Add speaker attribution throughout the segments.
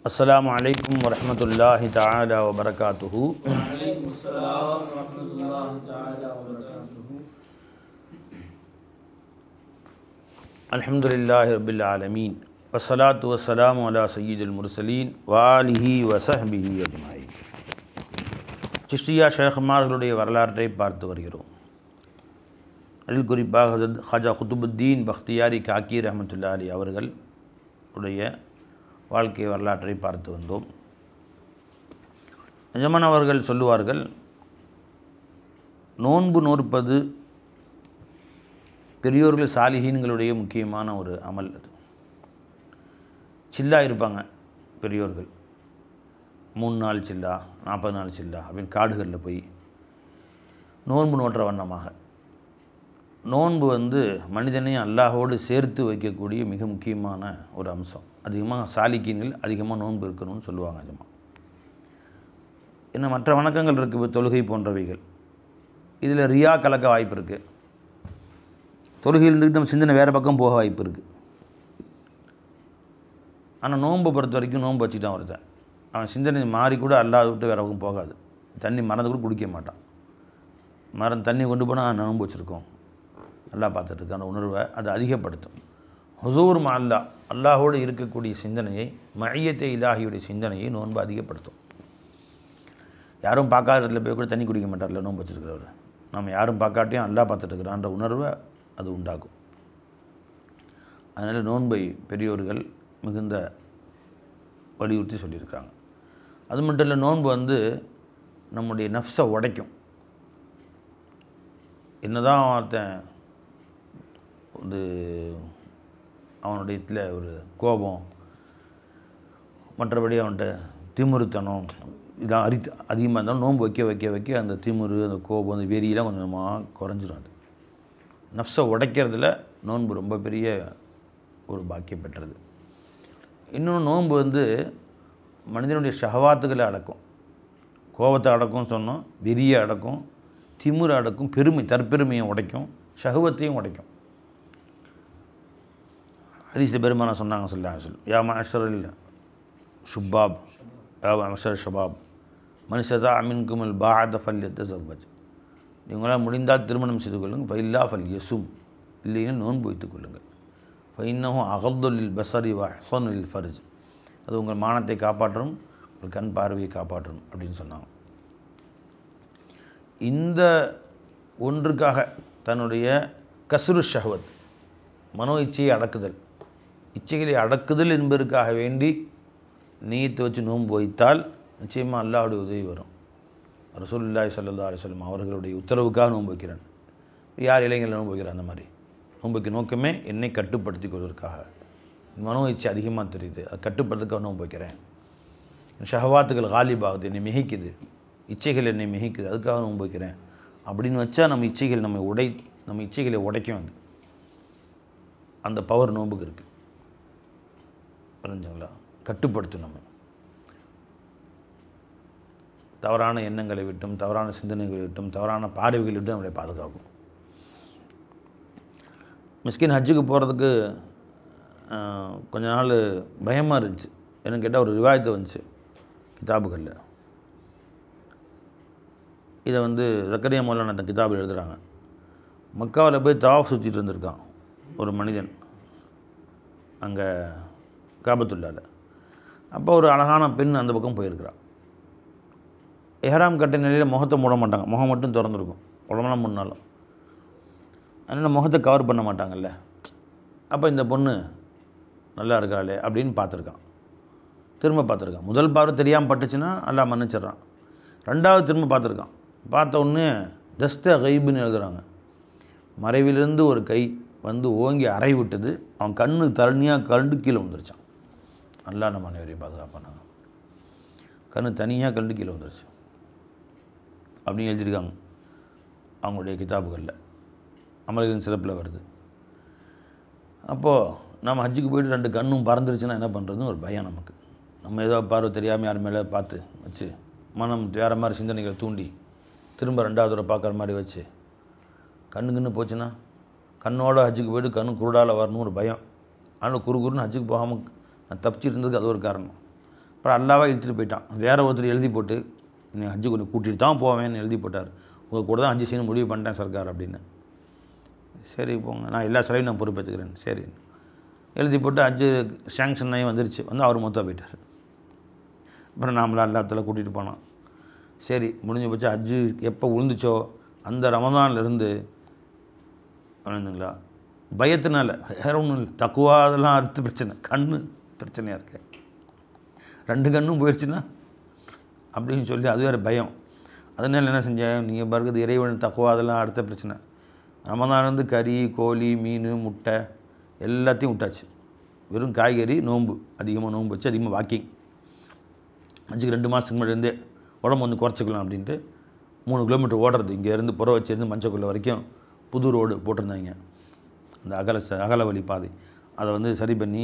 Speaker 1: السلام عليكم ورحمة الله تعالى وبركاته.
Speaker 2: وعليكم السلام ورحمة الله تعالى وبركاته.
Speaker 1: الحمد لله رب العالمين والصلاة والسلام على سيد المرسلين وآله وصحبه أجمعين. சிஷ்டியா ஷேഖ்மார்களுடைய வரலாற்றை பார்த்து வருகிறோம். அதில் குறிப்பாக ஹஜரத் ஹாஜா குத்துபுத்தீன் பக்தியாரி காக்கி ரஹ்மத்துல்லாஹி அலைஹி அவர்களுடைய வாழ்க்கை வரலாற்றை பார்த்து வந்தோம். எஜமான் அவர்கள் சொல்லுவார்கள், நோன்பு நோற்பது பெரியோர்கள் சாலிஹீன்களுடைய முக்கியமான ஒரு அமல். அது சில்லா இருப்பாங்க பெரியோர்கள், 3 நாள் சில்லா 40 நாள் சில்லா அப்படின்னு காடுகளில் போய் நோன்பு நோற்ற வண்ணமாக. நோன்பு மனிதனை அல்லாஹோடு சேர்த்து வைக்கக்கூடிய மிக முக்கியமான ஒரு அம்சம். அதிகமாக சாலிக்கீன்கள் அதிகமாக நோன்பு இருக்கணும்னு சொல்லுவாங்க. அதிகமாக இன்னும் மற்ற வணக்கங்கள் இருக்குது, தொழுகை போன்றவைகள். இதில் ரியா கலக்க வாய்ப்பு இருக்குது. தொழுகையில் இருந்துக்கிட்டு நம்ம சிந்தனை வேறு பக்கம் போக வாய்ப்பு இருக்குது. ஆனால் நோன்பை பொறுத்த வரைக்கும் நோன்பு வச்சுட்டான் ஒருத்தன், அவன் சிந்தனை மாறி கூட அல்லாத விட்டு வேறு பக்கம் போகாது. தண்ணி மறந்து கூட குடிக்க மாட்டான். தண்ணி கொண்டு போனால் நோன்பு வச்சுருக்கோம், அல்லாஹ் பார்த்துட்ருக்கு, அந்த உணர்வை அது அதிகப்படுத்தும். ஹுசூர் அல்லா, அல்லாஹோடு இருக்கக்கூடிய சிந்தனையை, மய்யத்தை இலாஹியுடைய சிந்தனையை நோன்பு அதிகப்படுத்தும். யாரும் பார்க்காத இடத்துல போய் கூட தண்ணி குடிக்க மாட்டார்ல நோன்பு வச்சுருக்கிறவர். நம்ம யாரும் பார்க்காட்டியும் அல்லாஹ் பார்த்துட்ருக்குறான்ற உணர்வை அது உண்டாக்கும். அதனால் நோன்பை பெரியோர்கள் மிகுந்த வலியுறுத்தி சொல்லியிருக்காங்க. அது மட்டும் இல்லை, நோன்பு நம்முடைய நஃப்ஸை உடைக்கும். என்னதான் ஒருத்தன் அவனுடைய இதில் ஒரு கோபம், மற்றபடி அவன்கிட்ட திமிருத்தனம் இதான் அதிகமாக இருந்தாலும் நோன்பு வைக்க அந்த திமிரு, அந்த கோபம், அந்த வெறியெல்லாம் கொஞ்சமாக குறைஞ்சிரும். அது நஃப்ஸை உடைக்கிறதுல நோன்பு ரொம்ப பெரிய ஒரு பாக்கியம் பெற்றது. இன்னொன்று, நோன்பு மனிதனுடைய ஷஹவாத்துக்களை அடக்கும். கோபத்தை அடக்கும்னு சொன்னோம், வெறியை அடக்கும், திமிரை அடக்கும், தற்பெருமையை உடைக்கும், ஷஹவத்தையும் உடைக்கும். ஹதீஸ் பெருமானா சொன்னாங்க, யா மஅஷரல் ஷுப்பாப், யா மஅஷர் ஷபாப் மனிஷதா அமின்குமல் பாஅத ஃபல்யத்தஸவ்வஜ். நீங்களால் முடிந்தால் திருமணம் செய்து கொள்ளுங்கள். ஃபைல்லா ஃபல்யஸும், இல்லைன்னா நோன்பு வைத்துக் கொள்ளுங்கள். ஃபைன்னஹு அகது லில் பஸரி வ அஹ்ஸனு லில் ஃபர்ஜ், அது உங்கள் மானத்தை காப்பாற்றும், உங்கள் கண் பார்வையை காப்பாற்றும் அப்படின்னு சொன்னாங்க. இந்த ஒன்றுக்காக தன்னுடைய கஸ்ரு ஷஹவத், மனோ இச்சையை அடக்குதல், இச்சைகளை அடக்குதல் என்பதற்காக வேண்டி நீயத்தை வச்சு நோன்பு வைத்தால் நிச்சயமாக அல்லாஹ்வுடைய உதவி வரும். ரசூலுல்லாஹி ஸல்லல்லாஹு அலைஹி வஸல்லம் அவர்களுடைய உத்தரவுக்காக நோன்பு வைக்கிறேன். யார் இளைஞர்கள் நோன்பு வைக்கிறான்? அந்த மாதிரி நோன்புக்கு நோக்கமே என்னை கட்டுப்படுத்தி கொள்வதற்காக. மனோ இச்சை அதிகமாக தெரியுது, அது கட்டுப்படுறதுக்காக நோன்பு வைக்கிறேன். ஷஹவாத்துகள் காலிபாகுது, என்னை மிகைக்குது, இச்சைகள் என்னை மிகைக்குது, அதுக்காக நோன்பு வைக்கிறேன் அப்படின்னு வச்சா நம்ம இச்சைகளை உடைக்கும். அது அந்த பவர் நோன்புக்கு இருக்குது. புரிஞ்சுங்களா? கட்டுப்படுத்தும். நம்ம தவறான எண்ணங்களை விட்டும், தவறான சிந்தனைகளை விட்டும், தவறான பார்வைகளை விட்டும் நம்மளை பாதுகாக்கும். மிஸ்கின் ஹஜ்ஜுக்கு போகிறதுக்கு கொஞ்ச நாள் பயமாக இருந்துச்சு. என்னன்னு கேட்டால் ஒரு ரிவாயத்து வந்துச்சு கிதாபுகளில். இதை ஜக்கரியா மௌலானா அந்த கிதாபில் எழுதுகிறாங்க. மக்காவில் போய் தவாஃப் சுற்றிட்டு இருந்திருக்கான் ஒரு மனிதன் அங்கே காபத்துல்லால. அப்போ ஒரு அழகான பெண் அந்த பக்கம் போயிருக்கிறான். எஹ்ராம் கட்ட நிலையில் முகத்தை மூட மாட்டாங்க, முகம் மட்டும் திறந்துருக்கும் உடம்பெல்லாம் முன்னாலும். அதனால் முகத்தை கவர் பண்ண மாட்டாங்கல்ல. அப்போ இந்த பொண்ணு நல்லா இருக்காளே அப்படின்னு பார்த்துருக்கான். திரும்ப பார்த்துருக்கான். முதல் பார்வை தெரியாமல் பட்டுச்சுன்னா எல்லாம் மன்னிச்சிட்றான். ரெண்டாவது திரும்ப பார்த்துருக்கான். பார்த்த உடனே தஸ்த கைபுன்னு எழுதுகிறாங்க. மறைவிலிருந்து ஒரு கை ஓங்கி அறை விட்டது. அவன் கண்ணு தனியாக கண்டு கீழே வந்துருச்சான். நல்லா நம்ம அனைவரையும் பாதுகாப்பானாங்க. கண்ணு தனியாக கண்டு கீழே வந்துருச்சு அப்படின்னு எழுதியிருக்காங்க அவங்களுடைய கிதாபுகளில். அமல்களின் சிறப்பில் வருது. அப்போது நம்ம ஹஜ்ஜுக்கு போய்ட்டு 2 கண்ணும் பறந்துருச்சுன்னா என்ன பண்ணுறதுன்னு ஒரு பயம் நமக்கு. நம்ம ஏதோ பார்வை தெரியாமல் யார் மேலே பார்த்து வச்சு மனம் வேறு மாதிரி சிந்தனைகளை தூண்டி திரும்ப 2வது தடவை பார்க்குற மாதிரி வச்சு கண்ணு போச்சுன்னா, கண்ணோட ஹஜ்ஜுக்கு போய்ட்டு கண்ணு குருடால் வரணும் ஒரு பயம். ஆனால் குறுன்னு ஹஜ்ஜுக்கு போகாமல் நான் தப்பிச்சு இருந்ததுக்கு அது ஒரு காரணம். அப்புறம் அல்லாவாக இழுத்துட்டு போயிட்டான். வேறு ஒருத்தர் எழுதி போட்டு நீ ஹஜ்ஜு கொஞ்சம் கூட்டிகிட்டு தான் போவேன்னு எழுதி போட்டார். உங்கள் கூட தான் ஹஜ்ஜு செய்யணும் முடிவு பண்ணிட்டேன் சர்க்கார் அப்படின்னு. சரி போங்க, நான் எல்லா செலவையும் நான் பொறுப்பேற்றுக்கிறேன். சரி எழுதி போட்டு ஹஜ்ஜு சேங்ஷன் ஆகி வந்துருச்சு. வந்து அவர் மொத்தம் போயிட்டார். அப்புறம் நாமளா எல்லாத்துல கூட்டிகிட்டு போனோம். சரி முடிஞ்சு போச்சு. ஹஜ்ஜு எப்போ விழுந்துச்சோ அந்த ரமதான்லேருந்து விழுந்துங்களா பயத்தினால வேறு ஒன்றும் இல்லை. தக்குவா அதெல்லாம் அடுத்த பிரச்சனை, கண்ணு பிரச்சனையாக இருக்கு. 2 கண்ணும் போயிடுச்சுன்னா அப்படின்னு சொல்லி அது வேறு பயம். அதனால என்ன செஞ்சேன், நீங்கள் பறக்குது இறைவன் தக்குவா அதெல்லாம் அடுத்த பிரச்சனை. ரமதான்லேருந்து கறி கோழி மீன் முட்டை எல்லாத்தையும் விட்டாச்சு. வெறும் காய்கறி, நோன்பு அதிகமாக நோன்பு வச்சு அதிகமாக வாக்கிங். ஹஜ்ஜுக்கு 2 மாதத்துக்கு முன்னாடிருந்தே உடம்பு வந்து குறைச்சிக்கலாம் அப்படின்ட்டு 3 கிலோமீட்டர் ஓடுறது. இங்கேருந்து புற வச்சிருந்து மஞ்சக்குள்ள வரைக்கும் புது ரோடு போட்டிருந்தாங்க. அந்த அகல வழி பாதை அதை வந்து சரி பண்ணி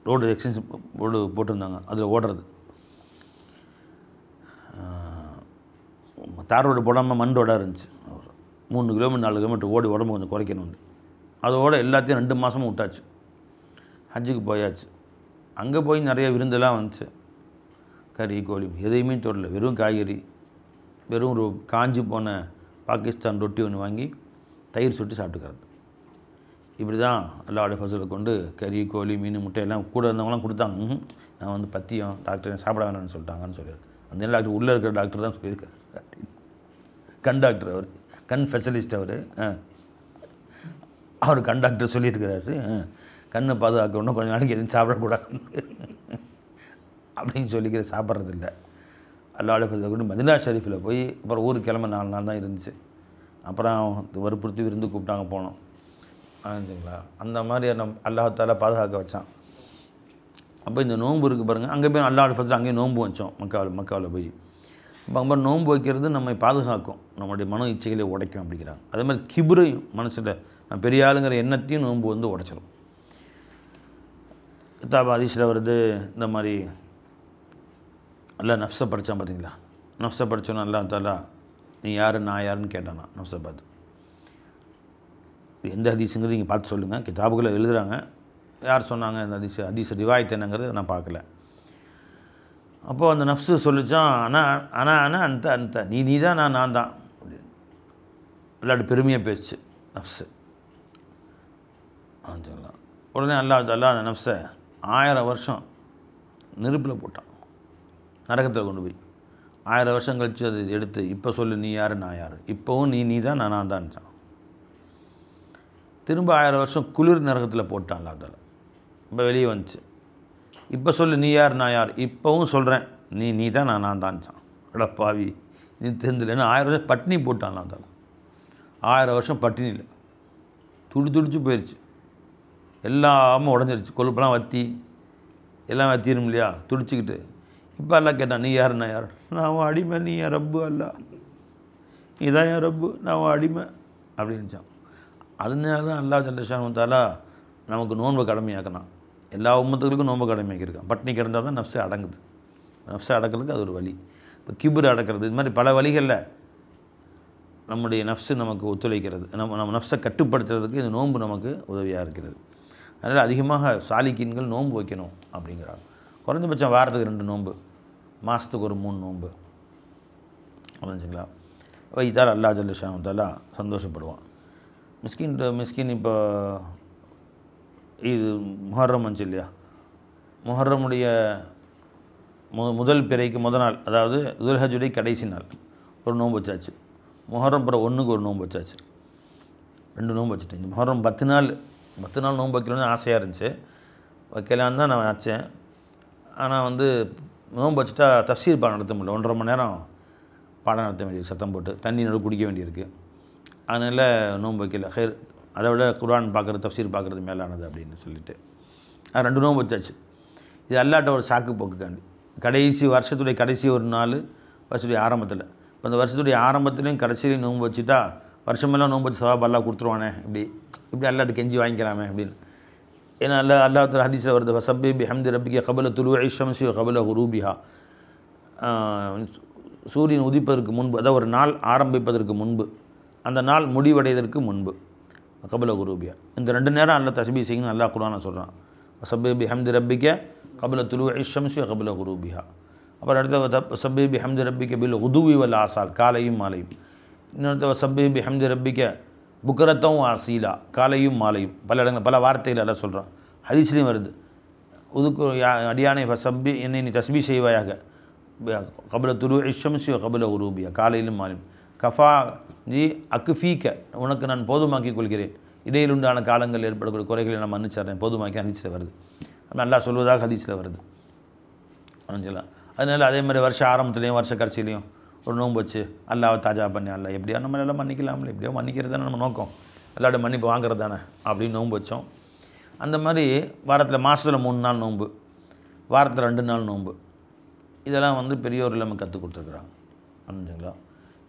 Speaker 1: ரோடு எக்ஸ்டென்ஷன் ரோடு போட்டிருந்தாங்க. அதில் ஓடுறது. தார் ரோடு போடாமல் மண் ரோடாக இருந்துச்சு. 3 கிலோமீட்டர் 4 கிலோமீட்டர் ஓடி உடம்பு கொஞ்சம் குறைக்கணும். அதோடு எல்லாத்தையும் 2 மாதமும் விட்டாச்சு. ஹஜ்ஜுக்கு போயாச்சு. அங்கே போய் நிறைய விருந்தெல்லாம் வந்துச்சு. கறி கோழி எதையுமே தொடல. வெறும் காய்கறி, வெறும் ஒரு காஞ்சி போன பாகிஸ்தான் ரொட்டி ஒன்று வாங்கி தயிர் சுட்டு சாப்பிட்டுக்கிறது. இப்படி தான் அல்லாஹ்வுடைய ஃபஸலை கொண்டு கறி கோழி மீன் முட்டை எல்லாம் கூட இருந்தவங்களாம் கொடுத்தாங்க. நான் வந்து பத்தியம் டாக்டர் சாப்பிட வேணாம்னு சொல்லிட்டாங்கன்னு சொல்லிடுறது. அந்த டாக்டர் உள்ளே இருக்கிற டாக்டர் தான் சொல்லியிருக்காரு. கண் டாக்டர் அவர், கண் ஸ்பெஷலிஸ்ட் அவர் கண் டாக்டர் சொல்லியிருக்கிறாரு. கண்ணை பாதுகாக்கணும், கொஞ்சம் நாளைக்கு எதுவும் சாப்பிடக்கூடாது அப்படின்னு சொல்லிக்கிற சாப்பிட்றதில்ல. அல்லாஹ்வுடைய ஃபஸலை கொண்டு மதீனா ஷரீஃபில் போய் அப்புறம் ஊருக்கு கிளம்ப 4 நாள் தான் இருந்துச்சு. அப்புறம் வற்புறுத்தி விருந்து கூப்பிட்டாங்க, போனோம். ஆச்சுங்களா. அந்த மாதிரி அல்லாஹ் தஆலா பாதுகாக்க வச்சான். அப்போ இந்த நோன்பு இருக்குது பாருங்கள். அங்கே போய் அல்லாஹ்வுடைய ஃபஸல் அங்கேயும் நோன்பு வச்சோம். மக்காவில் போய் இப்போ அங்கே நோன்பு வைக்கிறது நம்மை பாதுகாக்கும், நம்மளுடைய மன இச்சைகளை உடைக்கும் அப்படிங்கிறாங்க. அதே மாதிரி கிபுரையும் மனசில் நான் பெரிய ஆளுங்கிற எண்ணத்தையும் நோன்பு வந்து உடைச்சிடும். கிதாப் ஹதீஸில் வருது இந்த மாதிரி அல்லா நஃப்ஸை படித்தான் பார்த்தீங்களா. நஃப்ஸை படித்தோன்னு அல்லாஹ் தஆலா நீ யார் நான் யாருன்னு கேட்டானா நஃப்ஸை பார்த்து. எந்த ஹதீஸுங்கிறது நீங்கள் பார்த்து சொல்லுங்கள். கிதாபுகளை எழுதுகிறாங்க. யார் சொன்னாங்க இந்த ஹதீஸ் ரிவாயத் என்னங்கிறது நான் பார்க்கல. அப்போது அந்த நஃப்ஸு சொல்லிச்சான், ஆனால் அந்த நீ தான் நான் தான் அப்படின்னு விளையாட்டு பெருமையாக பேசுச்சு நஃப்ஸு. சொல்லலாம். உடனே அல்லாஹ் அந்த நஃப்ஸை 1000 வருஷம் நெருப்பில் போட்டான், நரகத்தில் கொண்டு போய். 1000 வருஷம் கழித்து அது எடுத்து இப்போ சொல்லு நீ யார் நான் யார், இப்போவும் நீ தான் நான் தான்ச்சான். திரும்ப 1000 வருஷம் குளிர் நரகத்தில் போட்டான் அல்லாஹ் தஆலா. இப்போ வெளியே வந்துச்சு. இப்போ சொல்லு நீ யார் நான் யார், இப்போவும் சொல்கிறேன் நீ தான் நான் தான்ச்சான். அடப்பாவி நீ தெரிஞ்சில்லைன்னு 1000 வருஷம் பட்டினி போட்டான் அல்லாஹ் தஆலா. 1000 வருஷம் பட்டினியில் துடிச்சு போயிடுச்சு. எல்லாமே உடஞ்சிருச்சு. கொழுப்பெல்லாம் வற்றி எல்லாம் வற்றிடும் இல்லையா, துடிச்சிக்கிட்டு. இப்போ எல்லாம் கேட்டான் நீ யார் நான் யார், நான் அடிமை, நீ என் ரப்பு அல்ல, நீதான் என் ரப்பு, நான் அடிமை அப்படின்னுச்சான். அதனால தான் அல்லாஹ் ஜல்ல ஷானஹு தஆலா நமக்கு நோன்பை கடமையாக்கினான். எல்லா உம்மத்துகளுக்கும் நோன்பை கடமையாக்கியிருக்கான். பட்டினி கிடந்தால் தான் நஃப்ஸை அடங்குது. நஃப்ஸை அடக்கிறதுக்கு அது ஒரு வழி. இப்போ கிபுர் அடக்கிறது, இது மாதிரி பல வழிகளில் நம்முடைய நஃப்ஸு நமக்கு ஒத்துழைக்கிறது. நம்ம நஃப்ஸை கட்டுப்படுத்துறதுக்கு இந்த நோன்பு நமக்கு உதவியாக இருக்கிறது. அதனால் அதிகமாக சாலிக்கீன்கள் நோன்பு வைக்கணும் அப்படிங்கிறாங்க. குறைஞ்சபட்சம் வாரத்துக்கு 2 நோன்பு, மாதத்துக்கு ஒரு 3 நோன்பு புரிஞ்சுங்களா வைத்தால் அல்லாஹ் ஜல்ல ஷானஹு தஆலா சந்தோஷப்படுவான். மிஸ்கின் இப்போ இது முஹர்ரம் வந்துச்சு இல்லையா, முஹர்ரமுடைய முதல் பிறைக்கு நாள், அதாவது துல்ஹஜ்ஜுடைய கடைசி நாள் ஒரு நோன்பு வச்சாச்சு. முஹர்ரம் பிற 1க்கு ஒரு நோன்பு வச்சாச்சு. 2 நோன்பு வச்சுட்டேன். இந்த முஹர்ரம் 10 நாள் நோன்பு வைக்கணும்னு ஆசையாக இருந்துச்சு. வைக்கலான்னு தான் நான் வச்சேன். ஆனால் வந்து நோன்பு வச்சுட்டா தஃப்சீர் பாடம் நடத்த முடியல. 1.5 மணி நேரம் பாடம் நடத்த வேண்டியது, சத்தம் போட்டு தண்ணி நடு குடிக்க வேண்டியிருக்கு. அதனால் நோன்பு வைக்கல. ஹேர் அதை விட குர்ஆன் பார்க்குறது தஃப்சீர் பார்க்குறது மேலானது அப்படின்னு சொல்லிட்டு 2 நோன்பு வச்சாச்சு. இது அல்லாட்ட ஒரு சாக்கு போக்குக்காண்டி. வருஷத்துடைய கடைசி ஒரு நாள் வருஷத்துடைய ஆரம்பத்தில், இப்போ அந்த வருஷத்துடைய ஆரம்பத்துலேயும் கடைசியிலையும் நோன்பு வச்சுட்டா வருஷமெல்லாம் நோன்பு வச்சு சவாப் அல்லாஹ் கொடுத்துருவானே, இப்படி அல்லாட்டு கெஞ்சி வாங்கிக்கலாமே அப்படின்னு. ஏன்னா அல்லாஹ் தஆலா ஹதீஸில் வருது, வஸப்பி பிஹம்தி ரப்பிக கபல துலூஇ ஷம்ஸி கபல குரூபிஹா. சூரியன் உதிப்பதற்கு முன்பு, அதாவது ஒரு நாள் ஆரம்பிப்பதற்கு முன்பு, அந்த நாள் முடிவடைவதற்கு முன்பு, கபல குரூபிஹா. இந்த 2 நேரம் அல்லாஹ் தஸ்பீஹ் செய்யணும் அல்லாஹ் குர்ஆனில் சொல்கிறான். வஸப்பி பிஹம்தி ரப்பிக கபில துலூஇ ஷம்ஸி கபில குரூபிஹா. அப்புறம் அடுத்த சப்பி பிஹம்தி ரப்பிக்க பில் உதுவி வல் ஆசால், காலையும் மாலையும். இன்னொருத்த சப்பி பிஹம்தி ரப்பிக்க புக்கரத்தும் ஆசீலா, காலையும் மாலையும். பல இடங்கள் பல வார்த்தைகள் எல்லாம் சொல்கிறான். ஹதீஸ்லேயும் வருது, உதுக்கு அடியானை சப்பி என்னை நீ தஸ்பீ செய்வாயாக கபில துலூஇ ஷம்ஸி கபில குரூபிஹா, காலையிலும் மாலையும். கஃபா ஜி அக்குஃபீக்க, உனக்கு நான் போதுமாக்கிக் கொள்கிறேன், இடையில் உண்டான காலங்கள் ஏற்படக்கூடிய குறைகளை நான் மன்னிச்சிட்றேன், போதுமாக்கி ஹதீஸில் வருது. நல்லா சொல்வதாக ஹதீஸில் வருது. சொல்லலாம். அதனால் அதே மாதிரி வருஷ ஆரம்பத்துலேயும் வருஷ கடைசியிலையும் ஒரு நோன்பு வச்சு அல்லாவை தாஜா பண்ணி அல்ல எப்படியா நம்ம எல்லாம் மன்னிக்கலாம்ல, எப்படியோ மன்னிக்கிறது தானே நம்ம நோக்கம், எல்லாரோட மன்னிப்பு வாங்குறது தானே அப்படின்னு நோன்பு வச்சோம். அந்த மாதிரி வாரத்தில் மாதத்தில் 3 நாள் நோன்பு, வாரத்தில் 2 நாள் நோன்பு, இதெல்லாம் வந்து பெரியோர்கள் நம்ம கற்றுக் கொடுத்துருக்குறாங்க. புரிஞ்சுங்களா?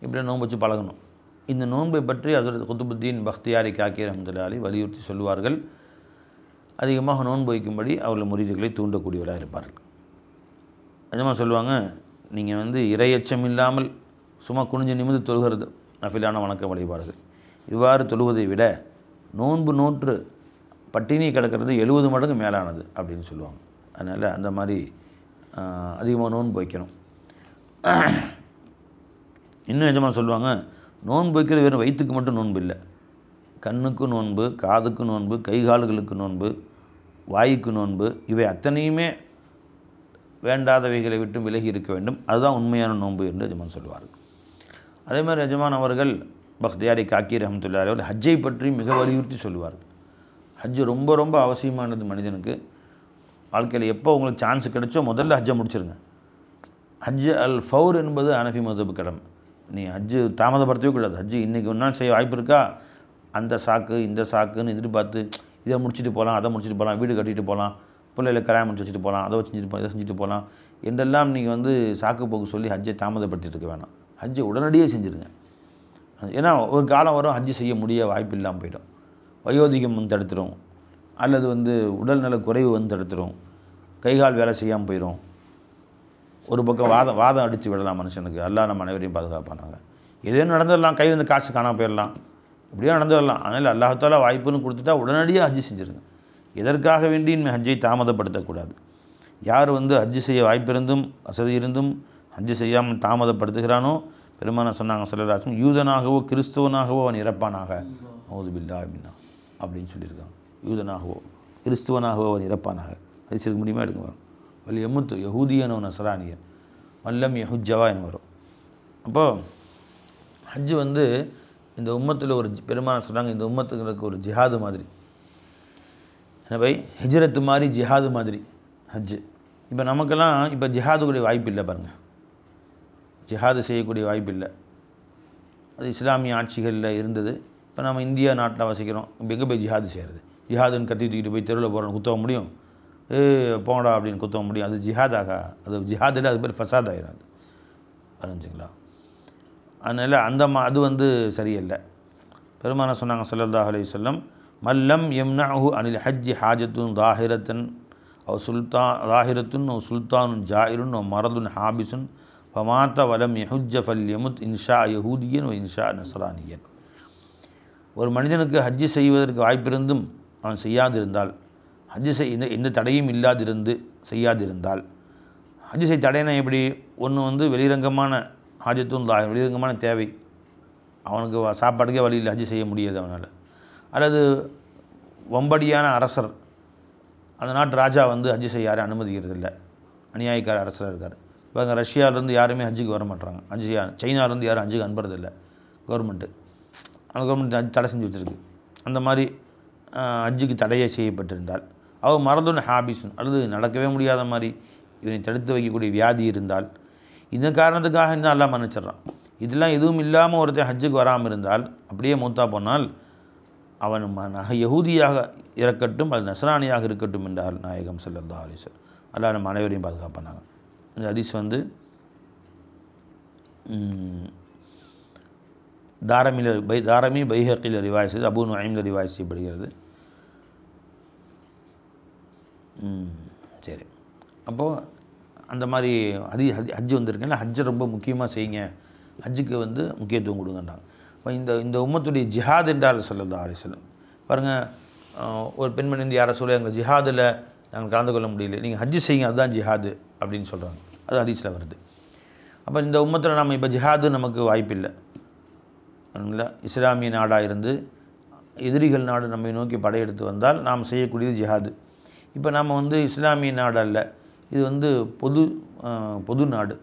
Speaker 1: இப்படியே நோன்பு வச்சு பழகணும். இந்த நோன்பை பற்றி ஹஜ்ரத் குத்புத்தீன் பக்தியாரி காக்கி ரஹ்மத்துல்லாஹி அலைஹி வலியுறுத்தி சொல்லுவார்கள். அதிகமாக நோன்பு வைக்கும்படி அவர்கள் முரீதுகளை தூண்டக்கூடியவராக இருப்பார்கள். அதிகமாக சொல்லுவாங்க, நீங்கள் வந்து இறையச்சம் இல்லாமல் சும்மா குனிஞ்சு நிமிந்து தொழுகிறது நஃபிலான வணக்க வழிபாடுகள். இவ்வாறு தொழுவதை விட நோன்பு நோற்று பட்டினி கிடக்கிறது 70 மடங்கு மேலானது அப்படின்னு சொல்லுவாங்க. அதனால் அந்த மாதிரி அதிகமாக நோன்பு வைக்கணும். இன்னும் நிஜமாக சொல்லுவாங்க, நோன்பு வைக்கிறது வெறும் வயிற்றுக்கு மட்டும் நோன்பு இல்லை, கண்ணுக்கு நோன்பு, காதுக்கு நோன்பு, கை கால்களுக்கு நோன்பு, வாய்க்கு நோன்பு, இவை அத்தனையுமே வேண்டாதவைகளை விட்டு விலகி இருக்க வேண்டும். அதுதான் உண்மையான நோன்பு என்று எஜமான் சொல்வார்கள். அதே மாதிரி எஜமான் அவர்கள் பக்தியாரி காக்கி ரஹ்மத்துல்லாஹி அலைஹி அவர்கள் ஹஜ்ஜை பற்றி மிக வலியுறுத்தி சொல்லுவார்கள். ஹஜ்ஜு ரொம்ப ரொம்ப அவசியமானது மனிதனுக்கு. வாழ்க்கையில் எப்போ உங்களுக்கு சான்ஸ் கிடைச்சோ முதல்ல ஹஜ்ஜை முடிச்சிருங்க. ஹஜ்ஜு அல் ஃபவுர் என்பது ஹனஃபி மதுஹப் கடமை. நீ ஹஜ்ஜு தாமதப்படுத்தவே கூடாது. ஹஜ்ஜு இன்றைக்கி ஒரு நாள் செய்ய வாய்ப்பு இருக்கா, அந்த சாக்கு இந்த சாக்குன்னு எதிர்பார்த்து இதை முடிச்சுட்டு போகலாம், அதை முடிச்சுட்டு போகலாம், வீடு கட்டிட்டு போகலாம், பிள்ளைகளை கல்யாணம் முடிச்சு வச்சுட்டு போகலாம், அதை செஞ்சுட்டு போகலாம், இதை செஞ்சுட்டு போகலாம் என்றெல்லாம் நீங்கள் வந்து சாக்கு போக்கு சொல்லி ஹஜ்ஜை தாமதப்படுத்திட்டு இருக்க வேணாம். ஹஜ்ஜை உடனடியே செஞ்சுருங்க. ஏன்னா ஒரு காலம் வரும் ஹஜ்ஜு செய்ய முடிய வாய்ப்பு இல்லாமல் போயிடும். வயோதிகம் வந்து தடுத்துடும், அல்லது வந்து உடல்நல குறைவு வந்து தடுத்துடும், கைகால் வேலை செய்யாமல் போயிடும். ஒரு பக்கம் வாதம் அடித்து விடலாம் மனுஷனுக்கு. அல்லாஹ் நம்ம அனைவரையும் பாதுகாப்பானாங்க. ஏதேனும் நடந்துடலாம், கையில் இருந்து காசு காணாமல் போயிடலாம், இப்படியே நடந்துடலாம். அதனால் அல்லாஹ்தாலா வாய்ப்புன்னு கொடுத்துட்டா உடனடியாக ஹஜ்ஜு செஞ்சுருங்க. எதற்காக வேண்டி இனிமேல் ஹஜ்ஜை தாமதப்படுத்தக்கூடாது. யார் வந்து ஹஜ்ஜு செய்ய வாய்ப்பு இருந்தும் வசதி இருந்தும் ஹஜ்ஜு செய்யாமல் தாமதப்படுத்துகிறானோ, பெருமானார் சொன்னாங்க ஸல்லல்லாஹு அலைஹி வஸல்லம், யூதனாகவோ கிறிஸ்துவனாகவோ அவன் இறப்பானாக, அஊது பில்லாஹி மின்னா அப்படின்னு சொல்லியிருக்காங்க. யூதனாகவோ கிறிஸ்துவனாகவோ அவன் இறப்பானாக. அது சிறுக்க முடியுமா எடுங்க. வலி எமுத்து யஹூதியனோ நசரானியன் வல்லம் யஹுஜவா என்று வரும். அப்போது ஹஜ்ஜு வந்து இந்த உம்மத்தில் ஒரு பெருமானார் சொன்னாங்க, இந்த உம்மத்துங்களுக்கு ஒரு ஜிஹாது மாதிரி. பை ஹிஜ்ரத்து மாதிரி ஜிஹாது மாதிரி ஹஜ்ஜு. இப்போ நமக்கெல்லாம் இப்போ ஜிஹாதுக்கூடிய வாய்ப்பு இல்லை பாருங்கள், ஜிஹாது செய்யக்கூடிய வாய்ப்பு இல்லை. அது இஸ்லாமிய ஆட்சிகளில் இருந்தது. இப்போ நம்ம இந்தியா நாட்டில் வசிக்கிறோம். இப்போ எங்கே போய் ஜிஹாது செய்கிறது? ஜிஹாதுன்னு கத்தி தூக்கிட்டு போய் தெருவில் போகிறோம், குத்தவ முடியும்? போங்கடா அப்படின்னு குத்தவ முடியும்? அது ஜிஹாதாக? அது ஜிஹாதில் அது பேர் ஃபசாத் ஆகிடும். அது புரிஞ்சுங்களா? அதனால் அது வந்து சரியில்லை. பெருமானார் சொன்னாங்க ஸல்லல்லாஹு அலைஹி வஸல்லம், மல்லம் யம்னஹு அனில் ஹஜ்ஜி ஹாஜத்துன் தாஹிரத்துன் அவ் சுல்தானுன் ஜாயிருன் அவ் மரதுன் ஹாபிசுன் ஃபமாத்த வலம் யஹுஜ்ஜ ஃபல்யமுத் இன்ஷா யஹூதியன் இன்ஷா நஸ்ரானியன். ஒரு மனிதனுக்கு ஹஜ்ஜு செய்வதற்கு வாய்ப்பிருந்தும் அவன் செய்யாதிருந்தால், ஹஜ்ஜு எந்த தடையும் செய்யாதிருந்தால், ஹஜ்ஜு செய்ய தடையினா எப்படி? ஒன்று வந்து வெளிரங்கமான ஹாஜத்துன் தாஹிர், வெளிரங்கமான தேவை, அவனுக்கு சாப்பாட்டுக்கே வழி இல்லை, ஹஜ்ஜு செய்ய முடியாது அவனால். அல்லது வம்படியான அரசர், அந்த நாட்டு ராஜா வந்து ஹஜ்ஜு செய்ய யாரும் அனுமதிக்கிறது இல்லை, அநியாயக்கார அரசராக இருக்கார். இப்போ அங்கே ரஷ்யாவிலேருந்து யாருமே ஹஜ்ஜுக்கு வர மாட்டாங்க, சைனாவிலேருந்து யாரும் ஹஜ்ஜுக்கு அனுப்புறதில்லை கவர்மெண்ட்டு. அந்த கவர்மெண்ட் ஹஜ் தடை செஞ்சு வச்சுருக்கு. அந்த மாதிரி ஹஜ்ஜுக்கு தடையே செய்யப்பட்டிருந்தால், அவர் மரதுன் ஹாபிசுன், அல்லது நடக்கவே முடியாத மாதிரி இவனை தடுத்து வைக்கக்கூடிய வியாதி இருந்தால், இந்த காரணத்துக்காக இன்னும் அல்லாஹ் மன்னிச்சிட்றான். இதெல்லாம் எதுவும் இல்லாமல் ஒருத்தர் ஹஜ்ஜுக்கு வராமல் இருந்தால், அப்படியே மூத்தா போனால் அவன் யஹூதியாக இறக்கட்டும், அது நஸ்ரானியாக இருக்கட்டும் என்றார் நாயகம் ஸல்லல்லாஹு அலைஹி வஸல்லம். அல்லாஹ் நம்ம அனைவரையும் பாதுகாப்பானாங்க. இந்த ஹதீஸ் வந்து தாரமி பைஹக்கில் ரிவாய் செய்து, அபூ நுஐமில் ரிவாய் செய்யப்படுகிறது. சரி, அப்போது அந்த மாதிரி ஹஜ்ஜு வந்திருக்கேன். ஹஜ்ஜை ரொம்ப முக்கியமாக செய்யுங்க, ஹஜ்ஜுக்கு வந்து முக்கியத்துவம் கொடுங்கன்றாங்க. இப்போ இந்த உம்மத்துடைய ஜிஹாத் என்றால் ஸல்லல்லாஹு அலைஹி வஸல்லம் பாருங்கள், ஒரு பெண்மணி வந்து யாரை சொல்ல எங்கள் ஜிஹாதில் நாங்கள் கலந்து கொள்ள முடியல, நீங்கள் ஹஜ்ஜு செய்யுங்க, அதுதான் ஜிஹாது அப்படின்னு சொல்கிறாங்க. அது ஹதீஸில் வருது. அப்போ இந்த உம்மத்தில் நம்ம இப்போ ஜிஹாது நமக்கு வாய்ப்பில்லை. சரிங்களா? இஸ்லாமிய நாடாக இருந்து எதிரிகள் நாடு நம்மை நோக்கி படையெடுத்து வந்தால் நாம் செய்யக்கூடியது ஜிஹாது. இப்போ நம்ம வந்து இஸ்லாமிய நாடு அல்ல, இது வந்து பொது நாடு,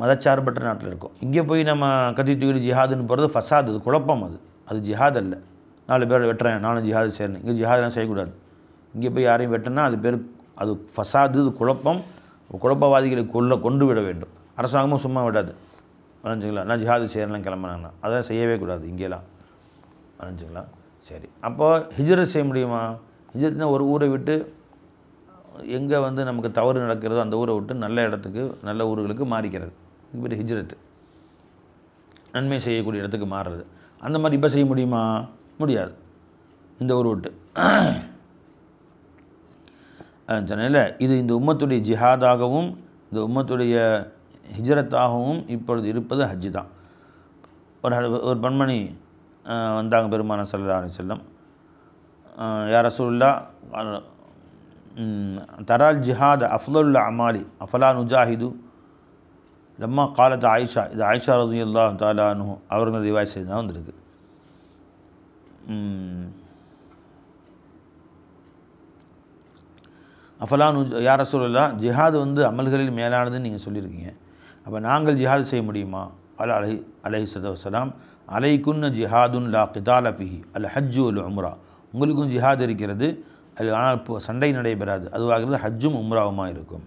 Speaker 1: மதச்சார்பற்ற நாட்டில் இருக்கும். இங்கே போய் நம்ம கத்தி தூக்கிட்டு ஜிஹாதுன்னு போகிறது ஃபசாத், அது குழப்பம். அது ஜிஹாத் அல்ல. 4 பேர் வெட்டுறேன் நானும் ஜிஹாது சேரணும், இங்கே ஜிஹாதெலாம் செய்யக்கூடாது. இங்கே போய் யாரையும் வெட்டினா அது பேர் அது ஃபசாது, அது குழப்பம். குழப்பவாதிகளை கொண்டு விட வேண்டும். அரசாங்கமும் சும்மா விடாது. வரைஞ்சிங்களா? நான் ஜிஹாது செய்யலாம் கிளம்பினாங்கன்னா அதான் செய்யவே கூடாது இங்கேலாம். வரைஞ்சிங்களா? சரி, அப்போது ஹிஜ்ரத் செய்ய முடியுமா? ஹிஜ்ரத்னா ஒரு ஊரை விட்டு எங்கே வந்து நமக்கு தவறு நடக்கிறதோ அந்த ஊரை விட்டு நல்ல இடத்துக்கு, நல்ல ஊர்களுக்கு மாறிக்கிறது. இது பேர் ஹிஜ்ரத். நன்மை செய்யக்கூடிய இடத்துக்கு மாறுறது. அந்த மாதிரி இப்போ செய்ய முடியுமா? முடியாது. இந்த ஊரை விட்டு அதனால் இது இந்த உம்மத்துடைய ஜிஹாதாகவும் இந்த உம்மத்துடைய ஹிஜ்ரத்தாகவும் இப்பொழுது இருப்பது ஹஜ்ஜு தான். ஒரு பெண்மணி வந்தாங்க பெருமானார் ஸல்லல்லாஹு அலைஹி வஸல்லம், யா ரசூலுல்லாஹ் தரால் ஜிஹாத் அஃலலுல் அமாலி அஃபலா நுஜாஹிது லம்மா காலத் ஆயிஷா. இது ஆயிஷா ரலியல்லாஹு தஆலா அன்ஹு அவர்கள் ரிவாய் செய்து தான் வந்திருக்கு. அஃபலா யா ரசூலுல்லாஹ், ஜிஹாது வந்து அமல்களில் மேலானதுன்னு நீங்கள் சொல்லியிருக்கீங்க, அப்போ நாங்கள் ஜிஹாது செய்ய முடியுமா? அலைஹிஸ்ஸலாத்து வஸ்ஸலாம், அலைக்குன்ன ஜிஹாதுன் லா கிதால ஃபிஹி அல் ஹஜ்ஜு அல் உம்ரா, உங்களுக்கும் ஜிஹாது இருக்கிறது, அது ஆனால் இப்போ சண்டை நடைபெறாது, அதுவாகிறது ஹஜ்ஜும் உம்ராவுமாக இருக்கும்.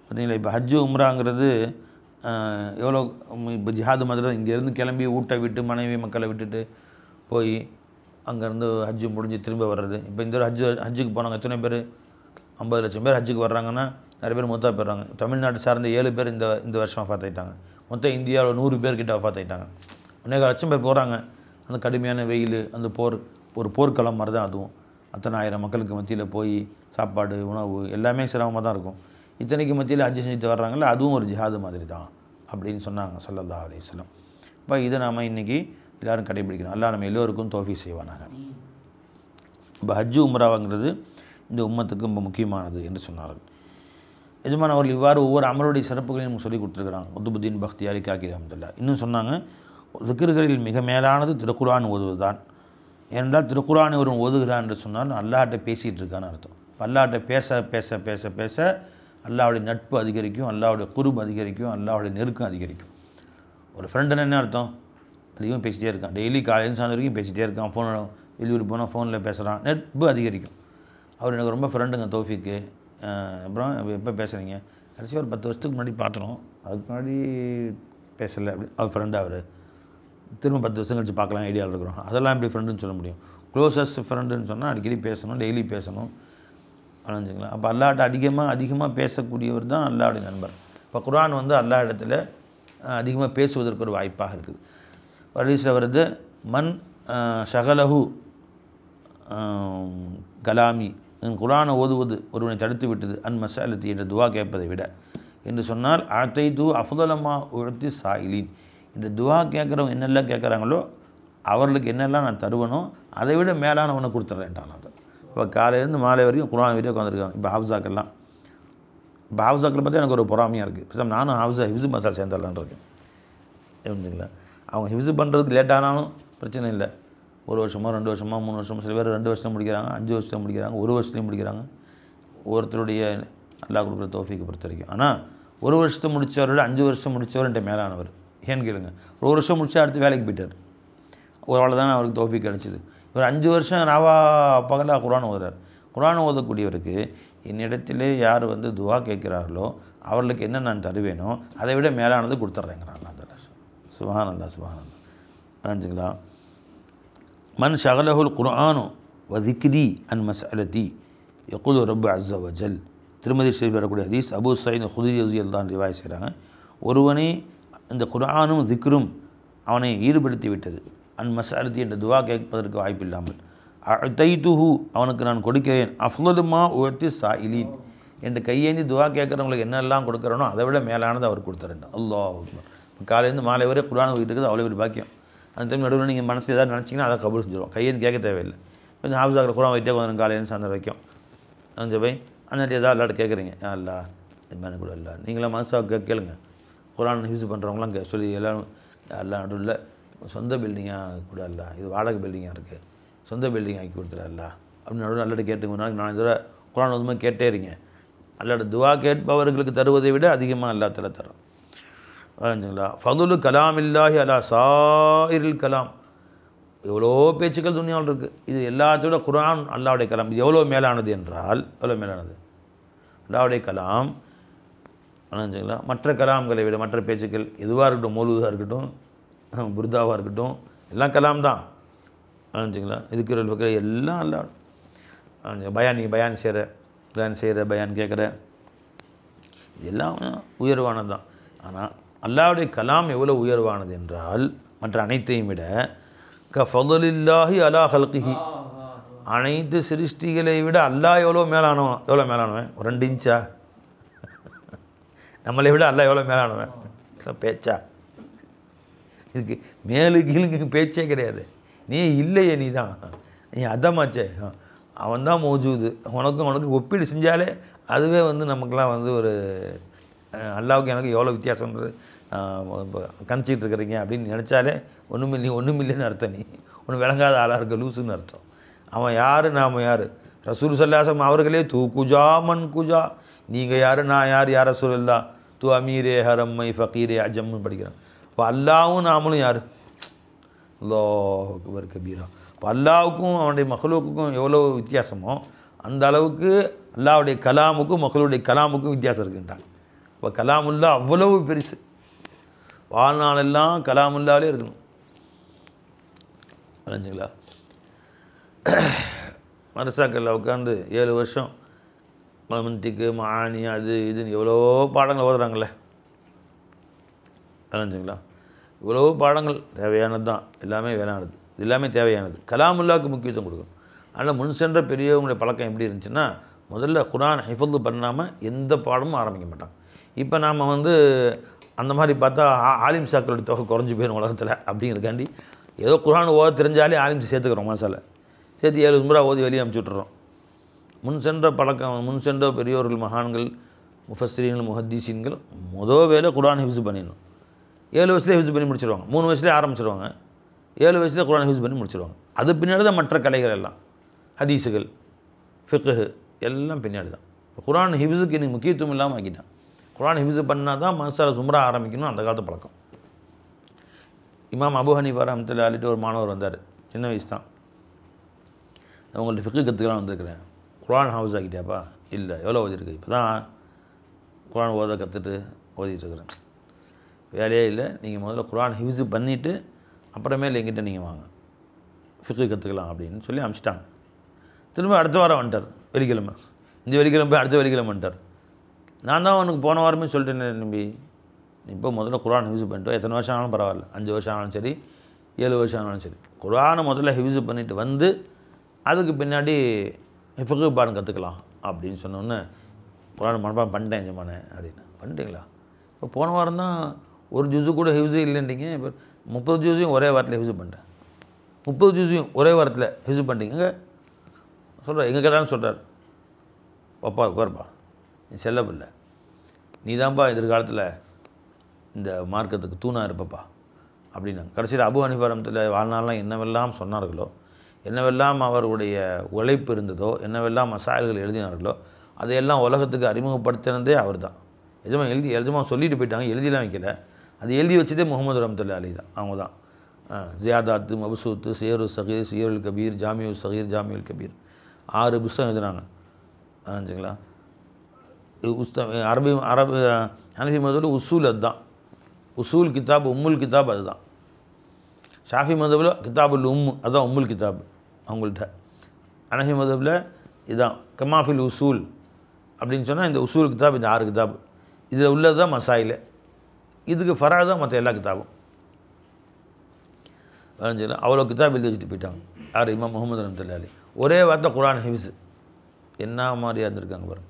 Speaker 1: பார்த்தீங்களா? இப்போ ஹஜ்ஜு உம்ராங்கிறது எவ்வளோ இப்போ ஜிஹாது மாதிரி இங்கேருந்து கிளம்பி வீட்டை விட்டு மனைவி மக்களை விட்டுட்டு போய் அங்கேருந்து ஹஜ்ஜு முடிஞ்சு திரும்ப வர்றது. இப்போ இந்த ஒரு ஹஜ்ஜுக்கு போனாங்க எத்தனை பேர்? 50 லட்சம் பேர் ஹஜ்ஜுக்கு வர்றாங்கன்னா நிறைய பேர் மொத்தம் போயிடுறாங்க. தமிழ்நாடு சார்ந்த 7 பேர் இந்த வருஷம் வஃபாத் ஆகிட்டாங்க. மொத்தம் இந்தியாவில் 100 பேர்கிட்ட வஃபாத் ஆகிட்டாங்க. 1.25 லட்சம் பேர் போகிறாங்க. அந்த கடுமையான வெயில், அந்த ஒரு போர்க்களம் மாதிரி தான் அதுவும். அத்தனை ஆயிரம் மக்களுக்கு மத்தியில் போய் சாப்பாடு, உணவு எல்லாமே சிரமமாக தான் இருக்கும். இத்தனைக்கு மத்தியில் ஹஜ்ஜு செஞ்சுட்டு வர்றாங்களே, அதுவும் ஒரு ஜிஹாது மாதிரி தான் அப்படின்னு சொன்னாங்க ஸல்லல்லாஹு அலைஹி வஸல்லம். இப்போ இதை நாம் இன்றைக்கி எல்லோரும் கடைபிடிக்கணும். அல்லாஹ் நம்ம எல்லோருக்கும் தௌஃபீக் செய்வானாங்க. இப்போ ஹஜ்ஜு உம்ராங்கிறது இந்த உம்மத்துக்கு ரொம்ப முக்கியமானது என்று சொன்னார்கள். எஜமான் அவர்கள் இவ்வாறு ஒவ்வொரு அமலுடைய சிறப்புகளையும் நமக்கு சொல்லிக் கொடுத்துருக்குறாங்க. குத்துபுத்தீன் பக்தியாரி காக்கி ரஹ்மத்துல்லாஹ் இன்னும் சொன்னாங்க, திக்ருகளில் மிக மேலானது திருக்குர்ஆன் ஓதுவது தான். ஏனென்றால் திருக்குர்ஆனை ஒருவன் ஓதுகிறான் என்று சொன்னால் அல்லாஹ்ட்ட பேசிகிட்டு இருக்கான்னு அர்த்தம். அல்லாஹ்ட்ட பேச பேச பேச பேச அல்லாஹ்வுடைய நட்பு அதிகரிக்கும், அல்லாஹ்வுடைய குர்ப் அதிகரிக்கும், அல்லாஹ்வுடைய நெருக்கம் அதிகரிக்கும். ஒரு ஃப்ரெண்டுன்னு என்ன அர்த்தம்? அதிகமாக பேசிகிட்டே இருக்கான், டெய்லி காலையில் சாயந்தரம் வரைக்கும் பேசிகிட்டே இருக்கான், வெளியூர் போனால் ஃபோனில் பேசுகிறான், நட்பு அதிகரிக்கும். அவர் எனக்கு ரொம்ப ஃப்ரெண்டுங்க தௌஃபீக்கு. அப்புறம் எப்போ பேசுகிறீங்க? கடைசியாக ஒரு 10 வருஷத்துக்கு முன்னாடி பார்த்துறோம், அதுக்கு முன்னாடி பேசலை அப்படி. அவர் ஃப்ரெண்டு, அவர் திரும்ப 10 வருஷம் கழிச்சு பார்க்கலாம் ஐடியாவில் இருக்கிறோம். அதெல்லாம் எப்படி ஃப்ரெண்டுன்னு சொல்ல முடியும்? க்ளோசஸ்ட் ஃப்ரெண்டுன்னு சொன்னால் அடிக்கடி பேசணும், டெய்லி பேசணும், அணைஞ்சிங்களா? அப்போ அல்லாஹ்ட்ட அதிகமாக பேசக்கூடியவர் தான் அல்லாஹ்வுடைய நண்பர். இப்போ குர்ஆன் வந்து அல்லாஹ் இடத்துல அதிகமாக பேசுவதற்கு ஒரு வாய்ப்பாக இருக்குது. ஹதீஸில் வருது, மன் ஷகலஹு கலாமி, குர்ஆனை ஓதுவது ஒருவனை தடுத்து விட்டது அன் மஸஅலத்தி என்ற துவா கேட்பதை விட என்று சொன்னால் அத்தைது அஃதலமா உஅத்தி சாயிலின், இந்த துவா கேட்குறவங்க என்னெல்லாம் கேட்குறாங்களோ அவர்களுக்கு என்னெல்லாம் நான் தருவனோ அதை விட மேலானவனை கொடுத்துட்றேன்ட்டான். அதை இப்போ காலையிலேருந்து மாலை வரைக்கும் குர்ஆன் வீடியோ உட்காந்துருக்காங்க. இப்போ ஹாஃபிஸாக்கெல்லாம், இப்போ ஹாஃபிஸாக்களை பார்த்தா எனக்கு ஒரு பொறாமையாக இருக்குது. இப்போ நானும் ஹிஃப்ஸு மசால் சேர்ந்தாலான் இருக்கேன். எப்படிங்களா? அவங்க ஹிஃப்ஸு பண்ணுறதுக்கு லேட் ஆனாலும் பிரச்சனை இல்லை. 1 வருஷமோ 2 வருஷமோ 3 வருஷமோ, சில பேர் 2 வருஷம் முடிக்கிறாங்க, 5 வருஷம் முடிக்கிறாங்க, 1 வருஷத்துலையும் முடிக்கிறாங்க. ஒருத்தருடைய அல்லாஹ் கொடுக்குற தௌஃபீக்கை பொறுத்த வரைக்கும். ஆனால் 1 வருஷத்தை முடித்தவரோட 5 வருஷம் முடித்தவர்கிட்ட மேலானவர். ஏன்னு கேளுங்க, 1 வருஷம் முடிச்சா அடுத்து வேலைக்கு போயிட்டார், ஒரு ஆள் தானே அவருக்கு தௌஃபீக் கிடச்சிது. இவர் 5 வருஷம் ராவா பகலாக குர்ஆன் ஓதுறார். குர்ஆன் ஓதக்கூடியவருக்கு என்னிடத்திலே யார் வந்து துவா கேட்குறார்களோ அவர்களுக்கு என்ன நான் தருவேனோ அதை விட மேலானது கொடுத்துட்றேங்கிறாங்க. சுப்ஹானல்லாஹ் சுப்ஹானல்லாஹ். நினச்சிங்களா? மன் ஷகலஹுல் குர்ஆனு வ திக்ரி அன் மஸ்அலதி யகுல் ரப்பு அஸ்ஸ வஜல். திருமதி ஷரீஃப் வரக்கூடிய ஹதீஸ் அபூ சயீத் குத்ரி ரலியல்லாஹு அன்ஹு ரிவாய் செய்கிறாங்க. ஒருவனை இந்த குர்ஆனும் திக்ரும் அவனை ஈடுபடுத்தி விட்டது, அன் மஸ்அலதி என்ற துவா கேட்பதற்கு வாய்ப்பு இல்லாமல், அத்தைதுஹு அவனுக்கு நான் கொடுக்கிறேன், அஃலலுமா உஅத்தி சாயிலீன் என்று கையேந்தி துவா கேட்குறவங்களுக்கு என்னெல்லாம் கொடுக்குறனோ அதை விட மேலானது அவர் கொடுத்துறேன். அல்லாஹ் அக்பர். காலையிலேருந்து மாலை வரை குர்ஆன் ஓதிட்டு இருக்குது, அவ்வளோ ஒரு பாக்கியம். அந்த டைம் நடுவில் நீங்கள் மனசு ஏதாவது நினச்சிங்கன்னா அதை கபூல் செஞ்சிடும், கையேந்து கேட்க தேவையில்லை. கொஞ்சம் ஹாஃபிஸாக்கிற குர்ஆன் ஓதிட்டே கொஞ்சம் காலையிலேருந்து சாயந்தரம் வரைக்கும் அந்த பை அந்த ஏதாவது அல்லாட்ட கேட்குறீங்க அல்லா இது மாதிரி கூட இல்லை நீங்களாம் மனசாக கேளுங்க குரான் யூஸ் பண்ணுறவங்களாம் சொல்லி எல்லோரும் அல்லா நடுவில் சொந்த பில்டிங்காக கூட இல்லை இது வாடகை பில்டிங்காக இருக்குது சொந்த பில்டிங் ஆக்கி கொடுத்துடல அப்படின்னு நடுவில் அல்லாட்ட கேட்டுங்க நாளைக்கு நான் இதில் குரான் வந்து கேட்டே இருங்க அல்லாட்ட துவா கேட்பவர்களுக்கு தருவதை விட அதிகமாக அல்லாஹ் தரும் வரைஞ்சுங்களா ஃபதுலு கலாம் இல்லாஹி அலா சாயிரில் கலாம் எவ்வளோ பேச்சுக்கள் துணியாவில் இருக்குது இது எல்லாத்தோட குரான் அல்லாவுடைய கலாம் இது எவ்வளோ மேலானது என்றால் எவ்வளோ மேலானது அல்லாவுடைய கலாம் வரைஞ்சுங்களா மற்ற கலாம்களை விட மற்ற பேச்சுக்கள் எதுவாக இருக்கட்டும் மௌலூதாக இருக்கட்டும் புர்தாவாக இருக்கட்டும் எல்லாம் கலாம் தான் வரைஞ்சிங்களா இருக்கிற பக்கம் எல்லாம் அல்லா பயான் நீ பயான் செய்கிற பயான் கேட்குற இது எல்லாம் உயர்வானது தான் ஆனால் அல்லாவுடைய கலாம் எவ்வளோ உயர்வானது என்றால் மற்ற அனைத்தையும் விட ஃபதுலில்லாஹி அலா ஹல்கிஹி அனைத்து சிருஷ்டிகளை விட அல்லாஹ் எவ்வளோ மேலானவன் ஒரு 2 இன்ச்சா நம்மளை விட அல்லாஹ் எவ்வளோ மேலானவன் பேச்சா இதுக்கு மேலு கீழுக்கு பேச்சே கிடையாது நீ இல்லையே நீ தான் நீ அதமாச்சே அவன் தான் மௌஜூது உனக்கு ஒப்பீடு செஞ்சாலே அதுவே வந்து நமக்கெல்லாம் வந்து ஒரு அல்லாவுக்கு எனக்கு எவ்வளோ வித்தியாசம்ன்றது கணிச்சிக்கிட்டு இருக்கிறீங்க அப்படின்னு நினச்சாலே ஒன்றுமில்லைன்னு அர்த்தம் நீ ஒன்றும் விளங்காத ஆளாக இருக்க லூசுன்னு அர்த்தம் அவன் யார் நாம் யார் ரசூல் சல்லாசம் அவர்களே தூ குஜா மன் குஜா நீங்கள் யார் நான் யார் ரசூல் இல்லா தூ அமீரே ஹரம்மை ஃபக்கீரே அஜம்னு படிக்கிறான் இப்போ அல்லாவும் நாமளும் யார் அல்லாஹ் அக்பர் கபீரா இப்போ அல்லாவுக்கும் அவனுடைய மகளுக்கும் எவ்வளோ வித்தியாசமோ அந்த அளவுக்கு அல்லாவுடைய கலாமுக்கும் மகளுடைய கலாமுக்கும் வித்தியாசம் இருக்குன்றாங்க இப்போ கலாமுல்லா அவ்வளவு பெருசு வாழ்நாளெல்லாம் கலாமுல்லாலே இருக்கணும் வரைஞ்சிங்களா மதரசாக்களில் உட்காந்து 7 வருஷம் மந்திக்கு மானி அது இதுன்னு எவ்வளோ பாடங்கள் ஓதுறாங்களே வரைஞ்சிங்களா இவ்வளோ பாடங்கள் தேவையானது தான் எல்லாமே வேணானது இது எல்லாமே தேவையானது கலாமுல்லாவுக்கு முக்கியத்துவம் கொடுக்கணும் அதனால் முன் சென்ற பெரியவங்களுடைய பழக்கம் எப்படி இருந்துச்சுன்னா முதல்ல குரான் ஹிஃபது பண்ணாமல் எந்த பாடமும் ஆரம்பிக்க மாட்டாங்க இப்போ நாம் வந்து அந்த மாதிரி பார்த்தா ஆலிம் சாக்களுடைய தொகை குறைஞ்சி போயிடும் உலகத்தில் அப்படிங்கிறதுக்காண்டி ஏதோ குரான் ஓத தெரிஞ்சாலே ஆலிம்ஸ் சேர்த்துக்கிறோம் மசாலா சேர்த்து 7 முறை ஓதி வெளியே அமுச்சு விட்டுறோம் முன் சென்ற பழக்கம் முன் சென்ற பெரியோர்கள் மகான்கள் முஃபஸ்ஸிரீன்கள் முஹத்தீஸீன்கள் மொதல் வேலை குரான் ஹிஃப்ஸ் பண்ணிடணும் 7 வயசுலேயே ஹிஃப்ஸ் பண்ணி முடிச்சிருவாங்க 3 வயசுலேயே ஆரம்பிச்சிருவாங்க 7 வயசுலேயே குரான் ஹிஃப்ஸ் பண்ணி முடிச்சிருவாங்க அது பின்னாடி தான் மற்ற கலைகள் எல்லாம் ஹதீஸுகள் ஃபிக்ஹு எல்லாம் பின்னாடி தான் குரான் ஹிஃப்ஸுக்கு இன்னைக்கு முக்கியத்துவம் இல்லாமல் ஆக்கிட்டான் குரான் ஹிஃப்ஸ் பண்ணால் தான் மசாலா சும்ரா ஆரம்பிக்கணும் அந்த காலத்து பழக்கம் இமாம் அபு ஹனீஃபா ரஹ்மத்துல்லாஹி அலைஹி ஒரு மாணவர் வந்தார் சின்ன வயசு தான் உங்கள்கிட்ட ஃபிக்ஹு கற்றுக்கலாம் வந்திருக்கிறேன் குரான் ஹவுஸ் ஆகிட்டியாப்பா இல்லை எவ்வளோ ஓதிருக்கு இப்போ தான் குரான் ஓத கற்றுட்டு ஓதிட்டுருக்குறேன் வேலையே இல்லை நீங்கள் முதல்ல குரான் ஹிஃப்ஸ் பண்ணிவிட்டு அப்புறமேல எங்கிட்ட நீங்கள் வாங்க ஃபிக்ஹு கற்றுக்கலாம் அப்படின்னு சொல்லி அனுப்பிச்சிட்டாங்க திரும்ப அடுத்த வாரம் வந்துட்டார் வெள்ளிக்கிழமை இந்த வெள்ளிக்கிழமை போய் அடுத்த வெள்ளிக்கிழமை வந்துட்டார் நான் தான் அவனுக்கு போன வாரமே சொல்லிட்டேன் நம்பி இப்போ முதல்ல குரான் ஹிஃப்ஸ் பண்ணிட்டு எத்தனை வருஷம் ஆனாலும் பரவாயில்ல 5 வருஷம் ஆனாலும் சரி 7 வருஷம் ஆனாலும் சரி குரானை முதல்ல ஹிஃப்ஸ் பண்ணிவிட்டு வந்து அதுக்கு பின்னாடி ஃபிக்ஹு பாடம் கற்றுக்கலாம் அப்படின்னு சொன்னோன்னே குரான் மனப்பாடம் பண்ணிட்டேன் ஜமானே அப்படின்னு பண்ணிட்டீங்களா இப்போ போன வாரம் தான் ஒரு ஜூஸு கூட ஹிஃப்ஸு இல்லைன்றீங்க இப்போ 30 ஜூஸையும் ஒரே வாரத்தில் ஹிஃப்ஸ் பண்ணிட்டேன் 30 ஜூஸையும் ஒரே வாரத்தில் ஹிஃப்ஸ் பண்ணிட்டீங்க சொல்கிறார் எங்கள் கேட்டாலும் சொல்கிறார் அப்பா உட்காருப்பா நீ செல்லப்பில்லை நீ தான்ப்பா எதிர்காலத்தில் இந்த மார்க்கத்துக்கு தூணாக இருப்பப்பா அப்படின்னாங்க கடைசியில் அபு ஹனீஃபா ரஹ்மத்துல்லாஹி வாழ்நாளெலாம் என்னவெல்லாம் சொன்னார்களோ என்னவெல்லாம் அவருடைய உழைப்பு இருந்ததோ என்னவெல்லாம் மசாயல்கள் எழுதினார்களோ அதையெல்லாம் உலகத்துக்கு அறிமுகப்படுத்தினதே அவர் தான் எஜமா சொல்லிட்டு போயிட்டாங்க எழுதிலாம் வைக்கல அது எழுதி வச்சதே முகமது ரஹ்மத்துல்லாஹி அலைஹி தான் அவங்க தான் ஜியாதாத்து மபசூத்து சேரு சகீர் சியருல் கபீர் ஜாமியுல் சகீர் ஜாமியுல் கபீர் 6 புஸ்தகம் எழுதினாங்க ஆச்சுங்களா அரபு ஹனஃபி மதவில் உசூல் அதுதான் உசூல் கிதாப் உம்முல் கிதாப் அதுதான் ஷாஃபி மதவில் கிதாபுல் அதுதான் உம்முல் கிதாப் அவங்கள்ட்ட ஹனஃபி மதவில் இதுதான் கமாஃபில் உசூல் அப்படின்னு சொன்னால் இந்த உசூல் கிதாப் இந்த 6 கிதாப் இதில் உள்ளது தான் மசாயில் இதுக்கு ஃபரா தான் மற்ற எல்லா கிதாபும் வரைஞ்சிடலாம் அவ்வளோ கிதாப் எழுதி வச்சுட்டு போயிட்டாங்க யார் இமாம் முகமது ரஹ்மத்துல்லாஹி அலைஹி ஒரே வார்த்தை குரான் ஹிஃப்ஸ் என்ன மாதிரியாக இருந்திருக்காங்க பாருங்க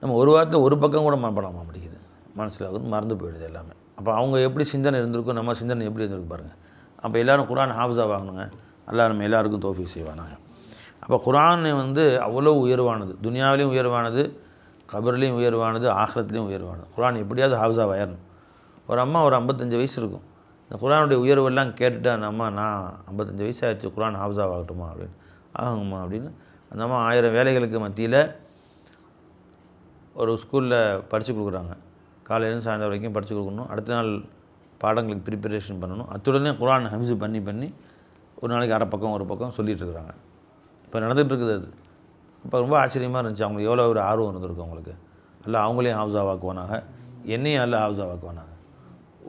Speaker 1: நம்ம ஒரு வாரத்தில் ஒரு பக்கம் கூட மனப்படாம மாட்டேங்குது மனசில் வந்து மறந்து போயிடுது எல்லாமே அப்போ அவங்க எப்படி சிந்தனை இருந்திருக்கும் நம்ம சிந்தனை எப்படி இருந்திருக்கு பாருங்கள் அப்போ எல்லோரும் குரான் ஹாஃபிஸாக வாங்கணுங்க எல்லோரும் நம்ம எல்லாருக்கும் தௌஃபீக் செய்வானாங்க அப்போ குர்ஆன் வந்து அவ்வளோ உயர்வானது, துனியாவிலையும் உயர்வானது, கபர்லேயும் உயர்வானது, ஆகிரத்துலேயும் உயர்வானது. குர்ஆன் எப்படியாவது ஹாஃபிஸா ஆயிடணும். ஒரு அம்மா ஒரு 55 வயசு இருக்கும், இந்த குர்ஆனுடைய உயர்வெல்லாம் கேட்டுட்டு அந்த அம்மா, நான் 55 வயசு ஆகிடுச்சு, குர்ஆன் ஹாஃபிஸா ஆகட்டுமா அப்படின்னு. ஆகுங்கம்மா அப்படின்னு அந்த அம்மா 1000 வேலைகளுக்கு மத்தியில் ஒரு ஸ்கூலில் படித்து கொடுக்குறாங்க. காலையிலேருந்து சாயந்தரம் வரைக்கும் படித்து கொடுக்கணும், அடுத்த நாள் பாடங்களுக்கு ப்ரிப்பரேஷன் பண்ணணும், அத்துடனே குர்ஆன் ஹஃபிஸ் பண்ணி ஒரு நாளைக்கு அரை பக்கம் ஒரு பக்கம் சொல்லிகிட்டு இருக்கிறாங்க. இப்போ நடந்துகிட்டு இருக்குது அது. இப்போ ரொம்ப ஆச்சரியமாக இருந்துச்சு, அவங்களுக்கு எவ்வளோ ஒரு ஆர்வம் இருந்திருக்கு அவங்களுக்கு. அல்ல அவங்களையும் ஹாஃபிஸா ஆக்குவானாங்க, என்னையும் அல்ல ஹாஃபிஸா ஆக்குவானாங்க.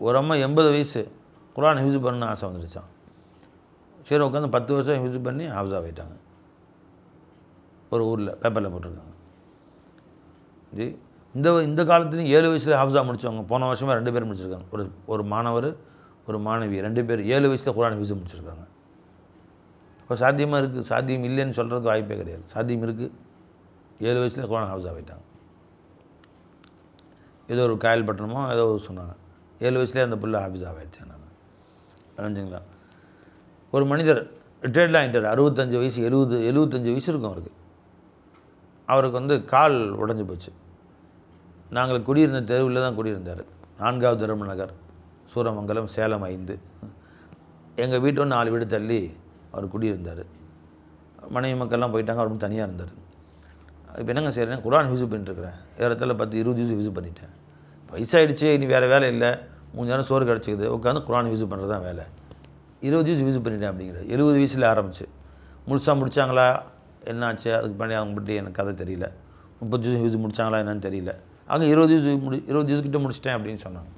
Speaker 1: ஒரு அம்மா 80 வயசு குர்ஆன் ஹிஃப்ஸ் பண்ணணும்னு ஆசை வந்துருச்சான். சரி உட்காந்து 10 வருஷம் ஹிஃப்ஸ் பண்ணி ஹாஃபிஸா ஆகிட்டாங்க. ஒரு ஊரில் பேப்பரில் போட்டிருக்காங்க. ஜி இந்த காலத்துலேயும் 7 வயசில் ஹாஃபிஸா முடித்தவங்க போன வருஷமாக 2 பேர் முடிச்சிருக்காங்க. ஒரு மாணவர் ஒரு மாணவி 2 பேர் 7 வயசில் குர்ஆன் ஹிஃப்ஸ் முடிச்சிருக்காங்க. இப்போ சாத்தியமாக இருக்குது, சாத்தியம் இல்லைன்னு சொல்கிறதுக்கு வாய்ப்பே கிடையாது. சாத்தியம் இருக்குது, 7 வயசில் குர்ஆன் ஹாஃபிஸா ஆகிட்டாங்க. ஏதோ ஒரு காயல் பட்டணமோ ஏதோ சொன்னாங்க, 7 வயசுலேயே அந்த பிள்ளை ஹாஃபிஸா ஆகிடுச்சு. நாங்கள் நினைஞ்சிங்களா, ஒரு மனிதர் ரிட்டையர்டில் ஆகிட்டார், 65 வயசு 75 வயசு இருக்கும் அவருக்கு. அவருக்கு வந்து கால் உடஞ்சி போச்சு. நாங்கள் குடியிருந்த தெருவில் தான் குடியிருந்தார், 4வது தர்ம நகர், சூரமங்கலம், சேலம் 5. எங்கள் வீட்டு 4 வீடு தள்ளி அவர் குடியிருந்தார். மனைவி மக்கள்லாம் போயிட்டாங்க, அவர் மட்டும் தனியாக இருந்தார். இப்போ என்னங்க செய்கிறேன், குர்ஆன் ஹிஃப்ஸ் பண்ணிட்டுருக்கிறேன், ஏறத்தில் 10-20 வயசு ஹிஃப்ஸ் பண்ணிட்டேன். வயசாகிடுச்சு, இனி வேறு வேலை இல்லை, 3 நேரம் சோறு கிடச்சிக்குது, உட்காந்து குர்ஆன் ஹிஃப்ஸ் பண்ணுறது தான் வேலை. 20 வயசு ஹிஃப்ஸ் பண்ணிட்டேன் அப்படிங்கிற. 70 வயசில் ஆரம்பிச்சு முழுசாக முடித்தாங்களா என்னாச்சு அதுக்கு பண்ணி அவங்க பற்றி எனக்கு கதை தெரியல. 30 வயசு ஹிஃப்ஸ் முடித்தாங்களா என்னன்னு தெரியல. அங்கே 20 வயசுக்கிட்ட முடிச்சிட்டேன் அப்படின்னு சொன்னாங்க.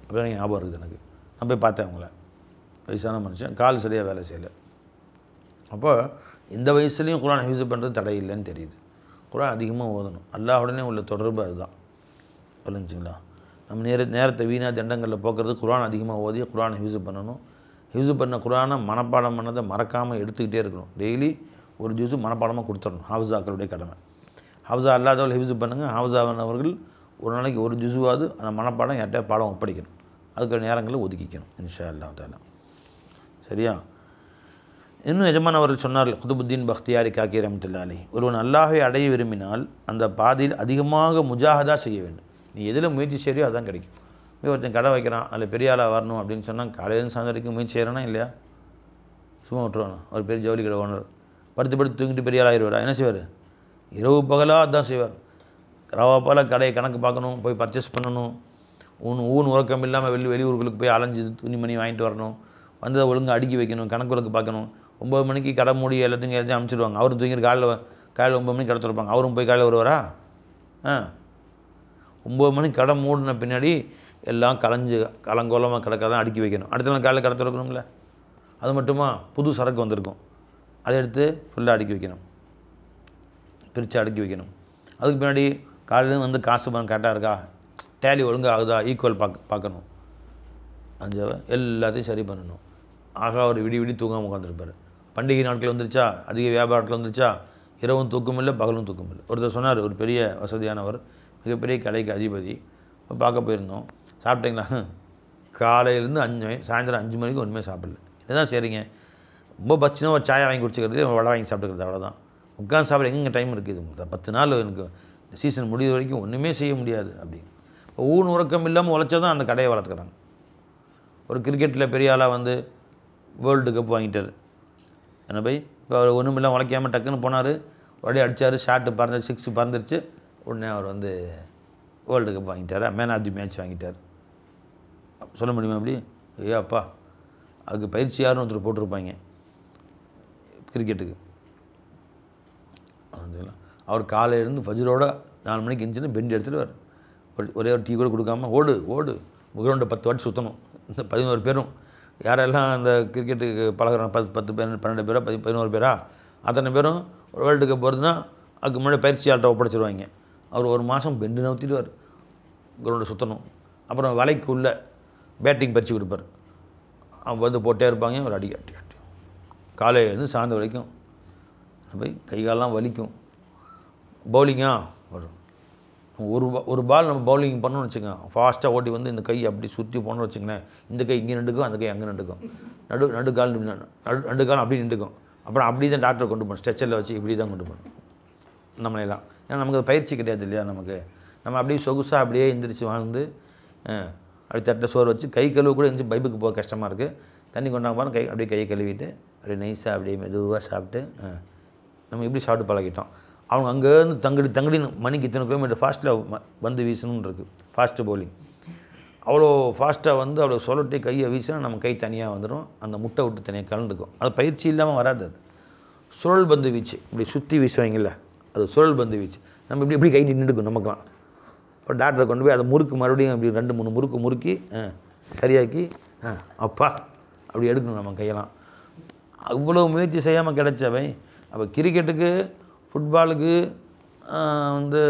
Speaker 1: அப்படியே ஞாபகம் இருக்குது எனக்கு. நான் போய் பார்த்தேன் அவங்கள, வயசான மனுஷன், கால் சரியாக வேலை செய்யலை. அப்போ இந்த வயசுலேயும் குர்ஆன் ஹிஃப்ஸ் பண்ணுறது தடை இல்லைன்னு தெரியுது. குர்ஆன் அதிகமாக ஓதணும், அல்லாஹ்வுடனே உள்ள தொடர்பு அதுதான். புரிஞ்சுங்களா, நம்ம நேரத்தை வீணாக தண்டங்களில் போக்குறது குர்ஆன் அதிகமாக ஓதி குர்ஆன் ஹிஃப்ஸ் பண்ணணும். ஹிஃப்ஸ் பண்ண குர்ஆனை மனப்பாடம் பண்ணதை மறக்காமல் எடுத்துக்கிட்டே இருக்கணும். டெய்லி ஒரு ஜூஸு மனப்பாடமாக கொடுத்துடணும், ஹாஃபிஸாக்களுடைய கடமை. ஹாஃபிஸா அல்லாதவர்கள் ஹிஃப்ஸ் பண்ணுங்கள், ஹாஃபிஸானவர்கள் ஒரு நாளைக்கு ஒரு ஜுஸுவாவது அந்த மனப்பாடம் யார்கிட்ட பாடம் ஒப்படைக்கணும். அதுக்கு நேரங்களை ஒதுக்கிக்கணும் இன்ஷா அல்லாஹ் தஆலா. சரியா? இன்னும் எஜமான் அவர்கள் சொன்னார்கள், குதுபுத்தீன் பக்தியாரி காக்கி ரஹ்மத்துல்லாஹி அலைஹி, ஒருவன் அல்லாஹ்வை அடைய விரும்பினால் அந்த பாதையில் அதிகமாக முஜாஹதா செய்ய வேண்டும். நீ எதில் முயற்சி செய்யறியோ அதான் கிடைக்கும். ஒருத்தன் கடை வைக்கிறான், அதில் பெரிய ஆளாக வரணும் அப்படின்னு சொன்னால் காலையிலேருந்து சாயந்தரம் வரைக்கும் முயற்சி செய்கிறானா இல்லையா? சும்மா விட்டுருவானா? ஒரு பெரிய ஜவுளி கடை ஓனர் படுத்து தூங்கிட்டு பெரிய ஆளாகிடுவாரா? என்ன செய்வார்? இரவு பகலாக அதுதான் செய்வார். ரவாப்பால் கடையை கணக்கு பார்க்கணும், போய் பர்ச்சேஸ் பண்ணணும், ஊன் உறக்கம் இல்லாமல் வெளியூர்களுக்கு போய் அலைஞ்சு துணிமணி வாங்கிட்டு வரணும், வந்து ஒழுங்காக அடுக்கி வைக்கணும், கணக்கு வழக்கு பார்க்கணும். 9 மணிக்கு கடை மூடி எல்லாத்தையும் எழுதி அனுப்பிச்சிடுவாங்க. அவரும் தூங்கிட்டு காலையில் 9 மணிக்கு கடை திறப்பாங்க. அவரும் போய் காலையில் வருவாரா? 9 மணிக்கு கடை மூடின பின்னாடி எல்லாம் கலங்கோலமாக கிடக்காதான் அடுக்கி வைக்கணும். அடுத்த நாள் காலையில் கடை திறக்கணுங்களே. அது மட்டுமா, புது சரக்கு வந்திருக்கும், அதை எடுத்து ஃபுல்லாக அடுக்கி வைக்கணும், பிரித்து அடுக்கி வைக்கணும். அதுக்கு பின்னாடி காலையிலேருந்து வந்து காசு பணம் கரெக்டாக இருக்கா, டேலி ஒழுங்காக ஆகுதா, ஈக்குவல் பார்க்கணும். எல்லாத்தையும் சரி பண்ணணும். ஆகா அவர் விடி தூங்காமல் உட்காந்துருப்பார். பண்டிகை நாட்கள் வந்துருச்சா, அதிக வியாபார நாட்கள் வந்துருச்சா, இரவும் தூக்கம் இல்லை, பகலும் தூக்கம் இல்லை. ஒருத்தர் சொன்னார், ஒரு பெரிய வசதியானவர், மிகப்பெரிய கடைக்கு அதிபதி, பார்க்க போயிருந்தோம். சாப்பிட்டீங்களா? காலையிலேருந்து 5 மணி சாயந்தரம் 5 மணிக்கு ஒன்றுமே சாப்பிடல. இதுதான் சரிங்க, ரொம்ப பச்சுனா ஒரு சாயை வாங்கி குடிச்சிக்கிறது, வடை வாங்கி சாப்பிட்டுக்கிறது, அவ்வளோதான். உட்காந்து சாப்பிட எங்கே டைம் இருக்குது? 10 நாள் எனக்கு சீசன் முடிகிற வரைக்கும் ஒன்றுமே செய்ய முடியாது. அப்படி இப்போ ஊன் உறக்கம் இல்லாமல் உழைச்சா தான் அந்த கடையை வளர்த்துக்கிறாங்க. ஒரு கிரிக்கெட்டில் பெரிய ஆளாக வந்து வேர்ல்டு கப் வாங்கிட்டார். என்ன பை, இப்போ அவர் ஒன்றும் இல்லாமல் உழைக்காமல் டக்குன்னு போனார், உடனே அடித்தார், ஷாட்டு பறந்து 6 பறந்துருச்சு, உடனே அவர் வந்து வேர்ல்டு கப் வாங்கிட்டார், மேன் ஆஃப் தி மேட்ச் வாங்கிட்டார். சொல்ல முடியுமா அப்படி? அப்பா, அதுக்கு பயிற்சியாருன்னு ஒருத்தர் போட்டிருப்பாங்க கிரிக்கெட்டுக்கு. அவர் காலையிலேருந்து ஃபஜ்ரோட 4 மணிக்கு இருந்துச்சுன்னா பெண்ட் எடுத்துகிட்டு ஒரே ஒரு டீ கூட கொடுக்காம ஓடு கிரவுண்டை 10 வாட்டி சுற்றணும். இந்த 11 பேரும் யாரெல்லாம் அந்த கிரிக்கெட்டுக்கு பழகிறாங்க, 10 பேர் 12 பேரா 11 பேரா, அத்தனை பேரும் வேர்ல்டு கப் வருதுன்னா அதுக்கு முன்னாடி பயிற்சியாளர்கிட்ட ஒப்படைச்சிருவாங்க. அவர் 1 மாதம் பெண்டு நவுத்திடுவார், கிரவுண்டை சுற்றணும். அப்புறம் வலைக்கு உள்ள பேட்டிங் பயிற்சி கொடுப்பார். அவங்க வந்து போட்டே இருப்பாங்க, ஒரு அடி காலையிலேருந்து சாயந்தரம் வரைக்கும் போய் கை காலெலாம் வலிக்கும். பவுலிங்கா வரும், ஒரு பால் நம்ம பவுலிங் பண்ணணும்னு வச்சுக்கோங்க, ஃபாஸ்ட்டாக ஓட்டி வந்து இந்த கை அப்படி சுற்றி போனோம்னு வச்சுக்கோங்களேன், இந்த கை இங்கே நின்றுக்கும், அந்த கை அங்கே நின்றுக்கும், நடு கால் அப்படி நின்றுக்கும். அப்புறம் அப்படி தான் டாக்டரை கொண்டு போகணும், ஸ்ட்ரெச்சரில் வச்சு இப்படி தான் கொண்டு போகணும் நம்மளையெல்லாம். ஏன்னா நமக்கு அது பயிற்சி கிடையாது இல்லையா, நமக்கு நம்ம அப்படியே சொகுசாக அப்படியே எந்திரிச்சு வாழ்ந்து அப்படி தட்டை சோறு வச்சு கை கழுவு கூட எந்திரிச்சு பைப்புக்கு போக கஷ்டமாக இருக்குது. தண்ணி கொண்டாங்க பாருங்க, அப்படியே கையை கழுவிட்டு அப்படியே நைஸாக அப்படியே மெதுவாக சாப்பிட்டு நம்ம இப்படி சாப்பிட்டு பழகிட்டோம். அவங்க அங்கேருந்து தங்கடின்னு மணிக்கு இத்தனை கிலோமீட்டர் ஃபாஸ்ட்டில் வந்து வீசணும்னு இருக்குது, ஃபாஸ்ட்டு பவுலிங். அவ்வளோ ஃபாஸ்ட்டாக வந்து அவ்வளோ சொல்லட்டி கையை வீசினா நம்ம கை தனியாக வந்துடும், அந்த முட்டை விட்டு தனியாக கலந்துக்கும். அது பயிற்சி இல்லாமல் வராது. அது சுழல் பந்து வீச்சு, இப்படி சுற்றி வீசுவாங்கல்ல, அது சுழல் பந்து வீச்சு. நம்ம இப்படி இப்படி கை நின்றுக்கும் நமக்குலாம். இப்போ டாக்டரை கொண்டு போய் அதை முறுக்கு மறுபடியும் அப்படி 2-3 முறுக்கு முறுக்கி சரியாக்கி அப்பா அப்படி எடுக்கணும் நம்ம கையெல்லாம். அவ்வளோ முயற்சி செய்யாமல் கிடைச்சவை. அப்போ கிரிக்கெட்டுக்கு, ஃபுட்பாலுக்கு, வந்து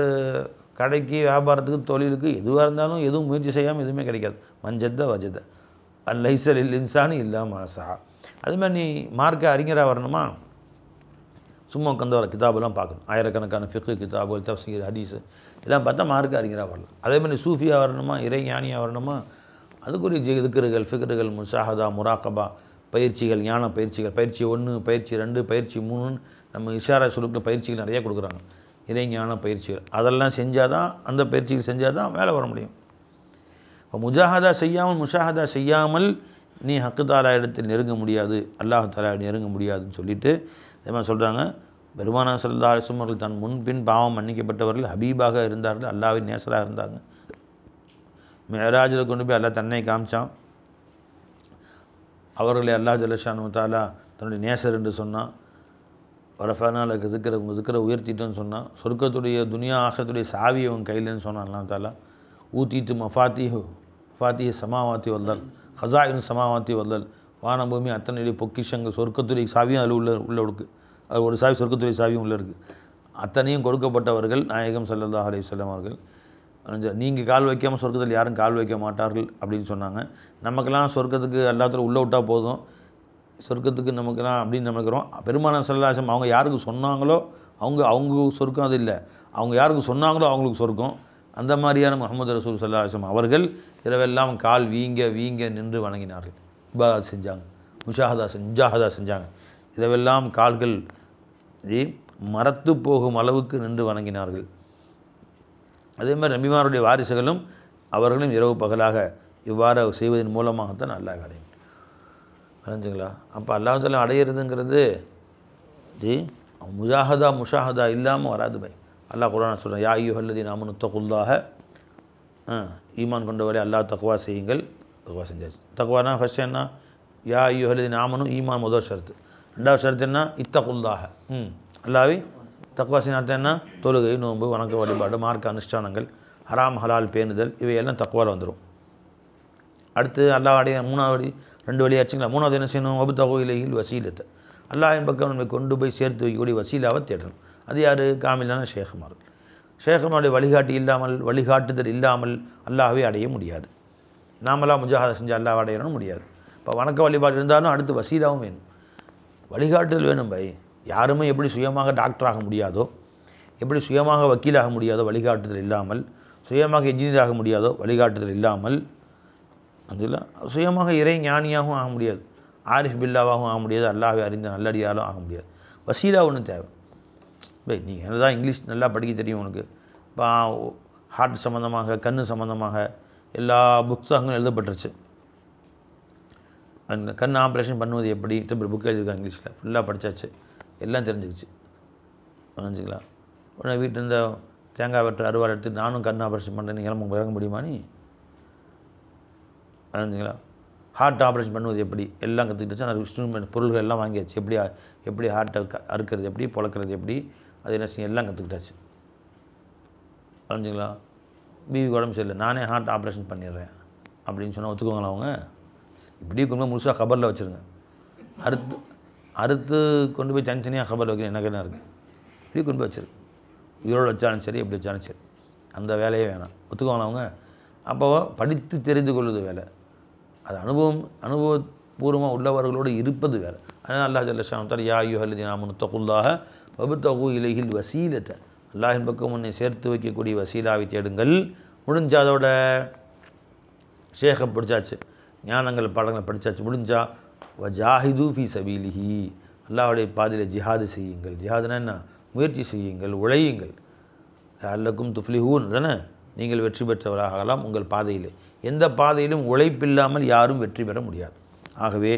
Speaker 1: கடைக்கு, வியாபாரத்துக்கு, தொழிலுக்கு எதுவாக இருந்தாலும் எதுவும் முயற்சி செய்யாமல் எதுவுமே கிடைக்காது. மஞ்சத்த வஜத அல்லைசல் இன்சானு இல்லாமல் ஆசா. அதுமாதிரி நீ மார்க்க அறிஞராக வரணுமா, சும்மா உட்காந்து வர கிதாபெல்லாம் பார்க்கணும். ஆயிரக்கணக்கான ஃபிக்கு கிதாபுகள், தஃசீர், ஹதீஸு இதெல்லாம் பார்த்தா மார்க்க அறிஞராக வரலாம். அதேமாதிரி சூஃபியாக வரணுமா, இறை ஞானியாக வரணுமா, அதுக்குரிய திக்ருகள், ஃபிக்ருகள், முஷாஹதா, முராக்கபா பயிற்சிகள், ஞான பயிற்சிகள், பயிற்சி 1, பயிற்சி 2, பயிற்சி 3 நம்ம இஷாரா சுலுக்கில் பயிற்சிகள் நிறையா கொடுக்குறாங்க. இறை ஞான பயிற்சிகள் அதெல்லாம் செஞ்சால் தான், அந்த பயிற்சிகள் செஞ்சால் தான் வேலை வர முடியும். இப்போ முஜாஹதா செய்யாமல், முஷாஹதா செய்யாமல் நீ ஹக்கு தாலா இடத்தில் நெருங்க முடியாது, அல்லாஹ் தாலா நெருங்க முடியாதுன்னு சொல்லிட்டு அதே மாதிரி சொல்கிறாங்க. பெருமானா ஸல்லல்லாஹு அலைஹி வஸல்லம் அவர்கள் தன் முன்பின் பாவம் மன்னிக்கப்பட்டவர்கள், ஹபீபாக இருந்தார்கள், அல்லாஹ்வின் நேசராக இருந்தாங்க. மிஅராஜில் கொண்டு போய் அல்லாஹ் தன்னை காமிச்சான். அவர்களை அல்லாஹ் ஜல்லஷானு தஆலா தன்னுடைய நேசர் என்று சொன்னான். வரஃபனால திக்கிற உயர்த்திட்டோன்னு சொன்னான். சொர்க்கத்துடைய துனியா ஆகத்துடைய சாவியை அவன் கையிலன்னு சொன்னான் அல்லாஹ் தஆலா. ஊத்திட்டு மஃபாத்திஹு சமாவாத்தி வல்லல் ஹஸாயினு சமாவாத்தி வல்லல். வானபூமி அத்தனையுடைய பொக்கிஷங்கள், சொர்க்கத்துடைய சாவியும் அதில் உள்ள இருக்குது. அது ஒரு சாவி சொர்க்கத்துடைய சாவியும் உள்ளே இருக்குது. அத்தனையும் கொடுக்கப்பட்டவர்கள் நாயகம் ஸல்லல்லாஹு அலைஹி வஸல்லம் அவர்கள். நீங்கள் கால் வைக்காமல் சொர்க்கத்தில் யாரும் கால் வைக்க மாட்டார்கள் அப்படின்னு சொன்னாங்க. நமக்கெல்லாம் சொர்க்கத்துக்கு எல்லாத்துல உள்ளே விட்டால் போதும், சொர்க்கத்துக்கு நமக்கெல்லாம் அப்படின்னு நினைக்கிறோம். பெருமானா ஸல்லல்லாஹு அலைஹி வஸல்லம் அவங்க யாருக்கு சொன்னாங்களோ அவங்க சொர்க்கம் அது இல்லை, அவங்க யாருக்கு சொன்னாங்களோ அவங்களுக்கு சொர்க்கம். அந்த மாதிரியான முஹம்மது ரசூல் ஸல்லல்லாஹு அலைஹி வஸல்லம் அவர்கள் இரவெல்லாம் கால் வீங்க நின்று வணங்கினார்கள், இபாதத் செஞ்சாங்க, முஜாஹதா செஞ்சாங்க. இரவெல்லாம் கால்கள் மரத்து போகும் அளவுக்கு நின்று வணங்கினார்கள். அதே மாதிரி நபிமாருடைய வாரிசுகளும் அவர்களும் இரவு பகலாக இவ்வாறு செய்வதன் மூலமாகத்தான் அல்லாஹ் அடையும். அடைஞ்சுங்களா? அப்போ அல்லாஹ் தஆலா அடையிறதுங்கிறது முஷாஹதா இல்லாமல் வராது பை. அல்லாஹ் குர்ஆன் சொல்கிறான், யா அய்யுஹல்லதீன ஆமனு தகுல்லாஹ, ஈமான் கொண்டவரை அல்லாஹ் தக்வா செய்யுங்கள். தக்வா செஞ்சாச்சு. தக்வானா ஃபஸ்ட்டு என்ன, யா அய்யுஹல்லதீன ஆமனு ஈமான் முதல் ஷரத்து. ரெண்டாவது ஷரத்து என்ன, இத்தகுல்லாஹ, அல்லாஹ்வை தக்வா செய்யணும். என்ன, தொழுகை, நோன்பு, வணக்க வழிபாடு, மார்க்க அனுஷ்டானங்கள், ஹராம் ஹலால் பேணுதல், இவையெல்லாம் தக்வாவில் வந்துடும். அடுத்து அல்லாஹ் அடைய 3வது 2 வழியாச்சுங்களா. 3வது என்ன செய்யணும், வபுத்தகு இலைஹில் வசீலத்தை, அல்லாஹ்வின் பக்கம் நம்மை கொண்டு போய் சேர்த்து வைக்கக்கூடிய வசீலாவை தேடணும். அது யார், காமிலான ஷேഖுமார்கள். ஷேഖுமாருடைய வழிகாட்டுதல் இல்லாமல் அல்லாஹ்வை அடைய முடியாது. நாமெல்லாம் முஜாஹதா செஞ்சு அல்லாஹ் அடையணும் முடியாது. இப்போ வணக்க வழிபாடு இருந்தாலும் அடுத்து வசீலாவும் வேணும், வழிகாட்டுதல் வேணும் பை. யாருமே எப்படி சுயமாக டாக்டராக முடியாதோ, எப்படி சுயமாக வக்கீலாக முடியாதோ வழிகாட்டுதல் இல்லாமல், சுயமாக இன்ஜினியராக முடியாதோ வழிகாட்டுதல் இல்லாமல், அதில் சுயமாக இறை ஞானியாகவும் ஆக முடியாது, ஆரிஃப் பில்லாவாகவும் ஆக முடியாது, அல்லாஹ்வை அறிந்த நல்லடியாலும் ஆக முடியாது. வசீலா ஒன்று தேவை பை. நீங்கள் என்ன தான் இங்கிலீஷ் நல்லா படிக்க தெரியும் உனக்கு, இப்போ ஹார்ட் சம்மந்தமாக, கண் சம்மந்தமாக எல்லா புக்ஸாகவும் எழுதப்பட்டுருச்சு. அந்த கண் ஆப்ரேஷன் பண்ணுவது எப்படி புக் எழுதியிருக்காங்க இங்கிலீஷில், ஃபுல்லாக படித்தாச்சு, எல்லாம் தெரிஞ்சுக்கிச்சு. புரிஞ்சுங்களா? உடனே வீட்டில் இருந்த தேங்காய் வெட்டுற அறுவாள் எடுத்து நானும் கண் ஆப்ரேஷன் பண்ணுறேன்னு இறங்க முடியுமா நீ? புரிஞ்சுங்களா? ஹார்ட் ஆப்ரேஷன் பண்ணுவது எப்படி எல்லாம் கற்றுக்கிட்டுச்சு. அந்த இன்ஸ்ட்ருமெண்ட் பொருள்கள் எல்லாம் வாங்கியாச்சு. எப்படி ஹார்ட்டை அறுக்கிறது எப்படி, பொழக்கிறது எப்படி, அது என்ன செய்ய எல்லாம் கற்றுக்கிட்டாச்சு. புரிஞ்சுங்களா? பிவி உடம்பு சரியில்லை, நானே ஹார்ட் ஆப்ரேஷன் பண்ணிடுறேன் அப்படின்னு சொன்னால் ஒத்துக்குவாங்களா அவங்க? இப்படி கொண்டு முழுசாக கபரில் வச்சுருங்க, அறுத்து கொண்டு போய் தனித்தனியாக கபரில் வைக்கணும், எனக்கு என்ன இருக்குது? இப்படி கொண்டு போய் வச்சிருக்கு, உயிரோடு வச்சாலும் சரி எப்படி வச்சாலும் சரி, அந்த வேலையே வேணாம். ஒத்துக்குவாங்களா அவங்க? அப்போ படித்து தெரிந்து கொள்வது வேலை, அது அனுபவபூர்வமாக உள்ளவர்களோடு இருப்பது வேறு. அதனால் அல்லாஹ் ஜல்லஷானு தஆலா யா அய்யுஹல்லதீன ஆமனு தகுல்லாஹ வபுத்தகு இலைஹில் வசீலத்தை, அல்லாஹின் பக்கம் உன்னை சேர்த்து வைக்கக்கூடிய வசீலாவை தேடுங்கள். முடிஞ்சாதோட ஷேഖை பிடிச்சாச்சு, ஞானங்கள் பாடங்களை படித்தாச்சு, முடிஞ்சா வஜாஹிது ஃபி சபீலிஹி, அல்லாஹ்வுடைய பாதையில் ஜிஹாது செய்யுங்கள். ஜிஹாதுனா என்ன? முயற்சி செய்யுங்கள், உழையுங்கள். அல்லக்கும் துஃப்லிஹூன் தானே, நீங்கள் வெற்றி பெற்றவராகலாம் உங்கள் பாதையில். எந்த பாதையிலும் உழைப்பில்லாமல் யாரும் வெற்றி பெற முடியாது. ஆகவே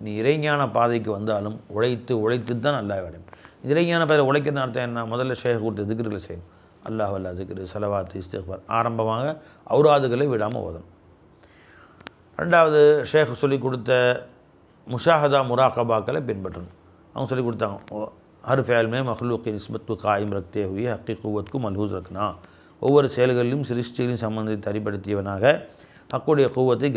Speaker 1: நீ இறைஞான பாதைக்கு வந்தாலும் உழைத்து தான் அல்லாஹ் அடையும். இறைஞான பாதையில் உழைக்கிறது அர்த்தம் என்ன? முதல்ல ஷேக் கொடுத்து திக்ருகளை செய்யணும். அல்லாஹ் அல்லா திக்ரு, ஸலவாத், இஸ்திக்ஃபார், ஆரம்பமாக ஔராதுகளை விடாமல் ஓதணும். ரெண்டாவது ஷேக் சொல்லிக் கொடுத்த முஷாஹதா முராகபாக்களை பின்பற்றணும். அவங்க சொல்லிக் கொடுத்தாங்க, ஹர் ஃபேல்மே மஹ்லூக்கி நிஸ்பத்து காயிம் ரக்தே ஹுய் ஹக்கி குவத்க்கு மல்ஹூஸ் ரக்னா. ஒவ்வொரு செயல்களிலும் சிருஷ்டிகளையும் சம்பந்தத்தை அறிப்படுத்தியவனாக ஹக்குடைய குவத்தை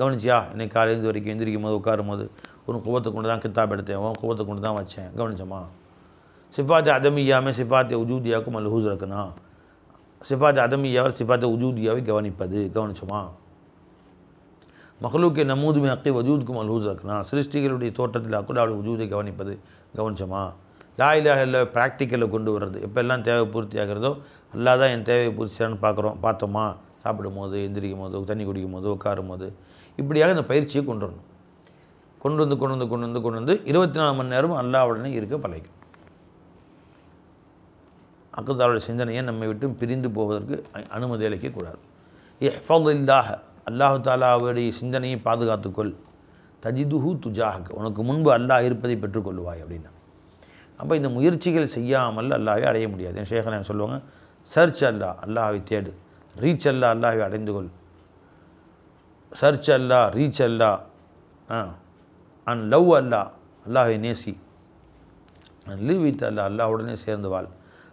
Speaker 1: கவனிச்சியா? இன்னைக்கு காலையில் வரைக்கும் எந்திரிக்கும் போது உட்காரும் போது ஒரு குவத்தை கொண்டு தான் கித்தாப் எடுத்தேன், உன் குவத்தை கொண்டு தான் வச்சேன், கவனிச்சோமா? சிஃபாத் அதமியாமே சிஃபாத் உஜூதியாவுக்கு மல்ஹூஸ் ரக்னா. சிஃபாத் அதமியாவில் சிஃபாத் உஜூதியாவை கவனிச்சோமா? மஹ்லூக்கே நமூதுமே ஹக்கி வஜூதுக்கு மல்ஹூஸ் ரக்னா. சிருஷ்டிகளுடைய தோற்றத்தில் அக்குடாவுடைய உஜூதை கவனிச்சோமா? லா இலாஹ இல்ல ப்ராக்டிக்கலில் கொண்டு வர்றது. எப்போல்லாம் தேவை பூர்த்தி ஆகிறதோ அல்லாஹ் தான் என் தேவையை பூர்த்தியான்னு பார்த்தோமா? சாப்பிடும் போது, எந்திரிக்கும் போது, தண்ணி குடிக்கும் போது, உட்காரும் போது, இப்படியாக இந்த பயிற்சியை கொண்டு வரணும். கொண்டு வந்து 24 மணி நேரமும் அல்லாஹ்வுடனே இருக்க பழகும். அக்கதாவுடைய சிந்தனையை நம்மை விட்டு பிரிந்து போவதற்கு அனுமதி அளிக்கக்கூடாது. இஹ்ஃபதில்லாஹ், அல்லாஹு தாலாவுடைய சிந்தனையை பாதுகாத்துக்கொள். தஜிதுஹு துஜாஹக், உனக்கு முன்பு அல்லாஹ் இருப்பதை பெற்றுக்கொள்வாய் அப்படின்னா. அப்போ இந்த முயற்சிகள் செய்யாமல் அல்லாஹ்வை அடைய முடியாது. என் ஷேഖ் சொல்லுவாங்க, சர்ச் அல்லாஹ்வை தேடு, ரீச் அல்லாஹ்வை அடைந்து கொள். சர்ச் ரீச் அண்ட் லவ் அல்லாஹ்வை நேசி, அண்ட் லிவ் வித் அல்லாஹ்வுடனே சேர்ந்து வாழ்,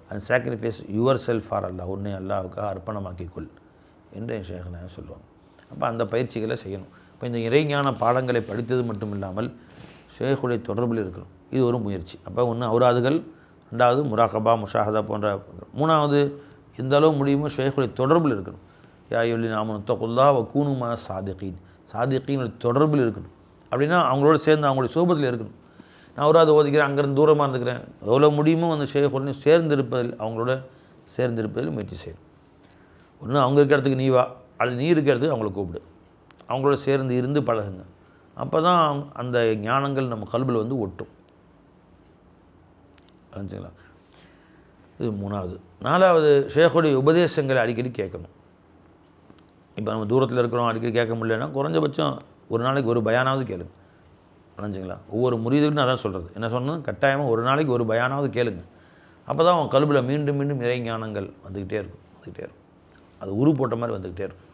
Speaker 1: and sacrifice yourself for Allah, உன்னை அல்லாஹ்வுக்காக அர்ப்பணமாக்கிக்கொள் என்று என் ஷேഖ் சொல்லுவாங்க. அப்போ அந்த பயிற்சிகளை செய்யணும். இப்போ இந்த இறைஞான பாடங்களை படித்தது மட்டும் இல்லாமல் ஷேഖுடைய தொடர்பில் இருக்கணும். இது ஒரு முயற்சி. அப்போ ஒன்று ஔராதுகள், ரெண்டாவது முராகபா முஷாஹதா போன்ற, மூணாவது எந்த அளவு முடியுமோ ஷேഖுடைய தொடர்பில் இருக்கணும். யா அய்யுஹல்லதீன ஆமனு தக்குல்லாஹ் வ கூனு மஅ சாதிகீன் தொடர்பில் இருக்கணும். அப்படின்னா அவங்களோட சேர்ந்து அவங்களுடைய சோபத்தில் இருக்கணும். நான் ஔராது ஓதிக்கிறேன், அங்கேருந்து தூரமாக இருந்துக்கிறேன், எவ்வளோ முடியுமோ அந்த ஷேഖுடன் அவங்களோட சேர்ந்திருப்பதில் முயற்சி செய்யணும். ஒன்று அவங்க இருக்கிற இடத்துக்கு நீ வா, அல்லது நீ இருக்கிற இடத்துக்கு அவங்கள கூப்பிடு, அவங்களோட சேர்ந்து இருந்து பழகுங்க. அப்போ தான் அந்த ஞானங்கள் நம்ம கல்பில் வந்து ஒட்டும். புரிஞ்சுங்களா? இது மூணாவது. நாலாவது, ஷேഖுடைய உபதேசங்களை அடிக்கடி கேட்கணும். இப்போ நம்ம தூரத்தில் இருக்கிறோம், அடிக்கடி கேட்க முடியலன்னா குறைஞ்சபட்சம் ஒரு நாளைக்கு ஒரு பயானாவது கேளுங்க. புரிஞ்சுங்களா? ஒவ்வொரு முரீதுக்குன்னு அதான் சொல்கிறது. என்ன சொன்னது? கட்டாயமாக ஒரு நாளைக்கு ஒரு பயானாவது கேளுங்க. அப்போ தான் அவன் கல்பில் மீண்டும் மீண்டும் இறை ஞானங்கள் வந்துக்கிட்டே இருக்கும். அது உரு போட்ட மாதிரி வந்துக்கிட்டே இருக்கும்.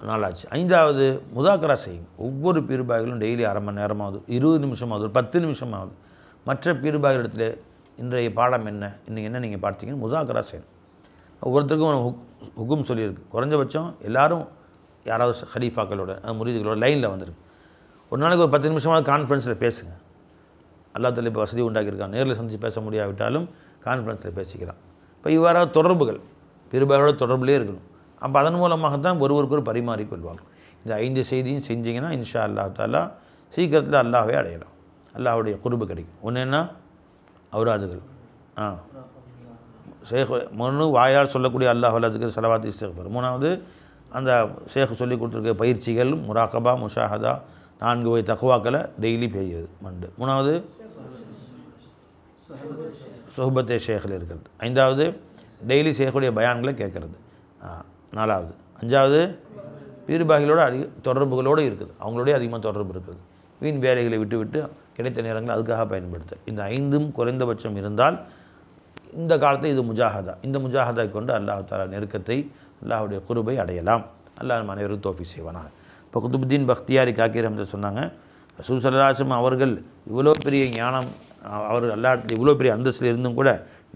Speaker 1: நாளாச்சு. ஐந்தாவது, முதாக்கரா செய்யுங்க. ஒவ்வொரு பீர்பாய்களும் டெய்லி அரை மணி நேரமாவது, 20 நிமிஷமாவது, 10 நிமிஷமாவது மற்ற பீர்பாய்களிடத்தில் இன்றைய பாடம் என்ன, இன்றைக்கி என்ன நீங்கள் பார்த்தீங்கன்னு முதாக்கரா செய்யணும். ஒவ்வொருத்தருக்கும் ஒரு ஹுக்கும் சொல்லியிருக்கு. குறைஞ்சபட்சம் எல்லோரும் யாராவது ஹலீஃபாக்களோட முரீதுகளோட லைனில் வந்துருக்கு. ஒரு நாளைக்கு ஒரு 10 நிமிஷமாவது கான்ஃபரன்ஸில் பேசுங்க. அல்லா தஆலா இப்போ வசதி உண்டாக்கியிருக்கான். நேரில் சந்தித்து பேச முடியாவிட்டாலும் கான்ஃபரன்ஸில் பேசிக்கலாம். இப்போ இவ்வாறாக தொடர்புகள் பீர்பாயோட தொடர்புலேயே இருக்கணும். அப்போ அதன் மூலமாகத்தான் ஒருவருக்கு ஒரு பரிமாறிக்கொள்வாங்க. இந்த 5 செய்தியும் செஞ்சிங்கன்னா இன்ஷா அல்லாஹ் தஆலா சீக்கிரத்தில் அல்லாஹ்வை அடையலாம். அல்லாஹ்வுடைய குர்பு கிடைக்கும். ஒன்று என்ன? ஔராதுகள். ஷேக் ஒன்று வாயால் சொல்லக்கூடிய அல்லாஹ் அல்லாஹ்வுக்கு ஸலவாத் இஸ்திக்ஃபார். மூணாவது அந்த ஷேக் சொல்லி கொடுத்துருக்க பயிற்சிகள் முராகபா முஷாஹதா, 4 வகை தக்வாக்களை டெய்லி பெய்யுது மண்டு. மூணாவது சுஹபத்தே ஷேக்கில் இருக்கிறது. ஐந்தாவது டெய்லி ஷேக்குடைய பயான்களை கேட்குறது. நாலாவது. அஞ்சாவது பீர்பாகிகளோட தொடர்புகளோடு இருக்குது, அவங்களோடய அதிகமாக தொடர்பு இருக்குது. வீண் வேலைகளை விட்டு கிடைத்த நேரங்களை அதுக்காக பயன்படுத்த. இந்த 5ம் குறைந்தபட்சம் இருந்தால் இந்த காலத்தை இது முஜாஹதா. இந்த முஜாஹதா கொண்டு அல்லாஹ் தஆலா நெருக்கத்தை, அல்லாஹ்வுடைய குர்பை அடையலாம். அல்லாஹ் நம்ம அனைவரும் தௌஃபீக் செய்வானாக. இப்போ குதுபுத்தீன் பக்தியாரி காக்கி ரஹ்மத்துல்லாஹி சொன்னாங்க, ரசூல் ஸல்லல்லாஹு அலைஹி வஸல்லம் அவர்கள் இவ்வளோ பெரிய ஞானம், அவர் அல்லாஹ் இவ்வளோ பெரிய அந்தஸ்தில் இருந்தும் கூட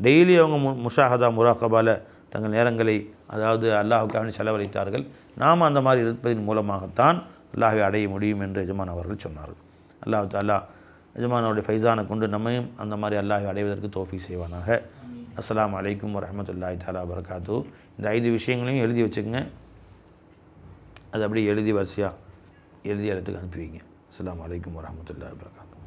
Speaker 1: டெய்லி அவங்க முஷாஹதா முராகபால தங்கள் நேரங்களை அதாவது அல்லாஹ்வுக்காக செலவழித்தார்கள். நாம் அந்த மாதிரி இருப்பதன் மூலமாகத்தான் அல்லாஹ்வை அடைய முடியும் என்று எஜமான் அவர்கள் சொன்னார்கள். அல்லாஹ் தஆலா எஜமானோடைய ஃபைஸானை கொண்டு நம்மையும் அந்த மாதிரி அல்லாஹ்வை அடைவதற்கு தௌஃபீக் செய்வானாக. அஸ்ஸலாமு அலைக்கும் வரஹ்மத்துல்லாஹி தஆலா வபரகாத்துஹு. இந்த 5 விஷயங்களையும் எழுதி வச்சுக்கோங்க. அது அப்படியே எழுதி வரிசையாக எழுதி இடத்துக்கு அனுப்பி வைங்க. அஸ்ஸலாமு அலைக்கும் வரஹ்மத்துல்லாஹி வபரகாத்துஹு.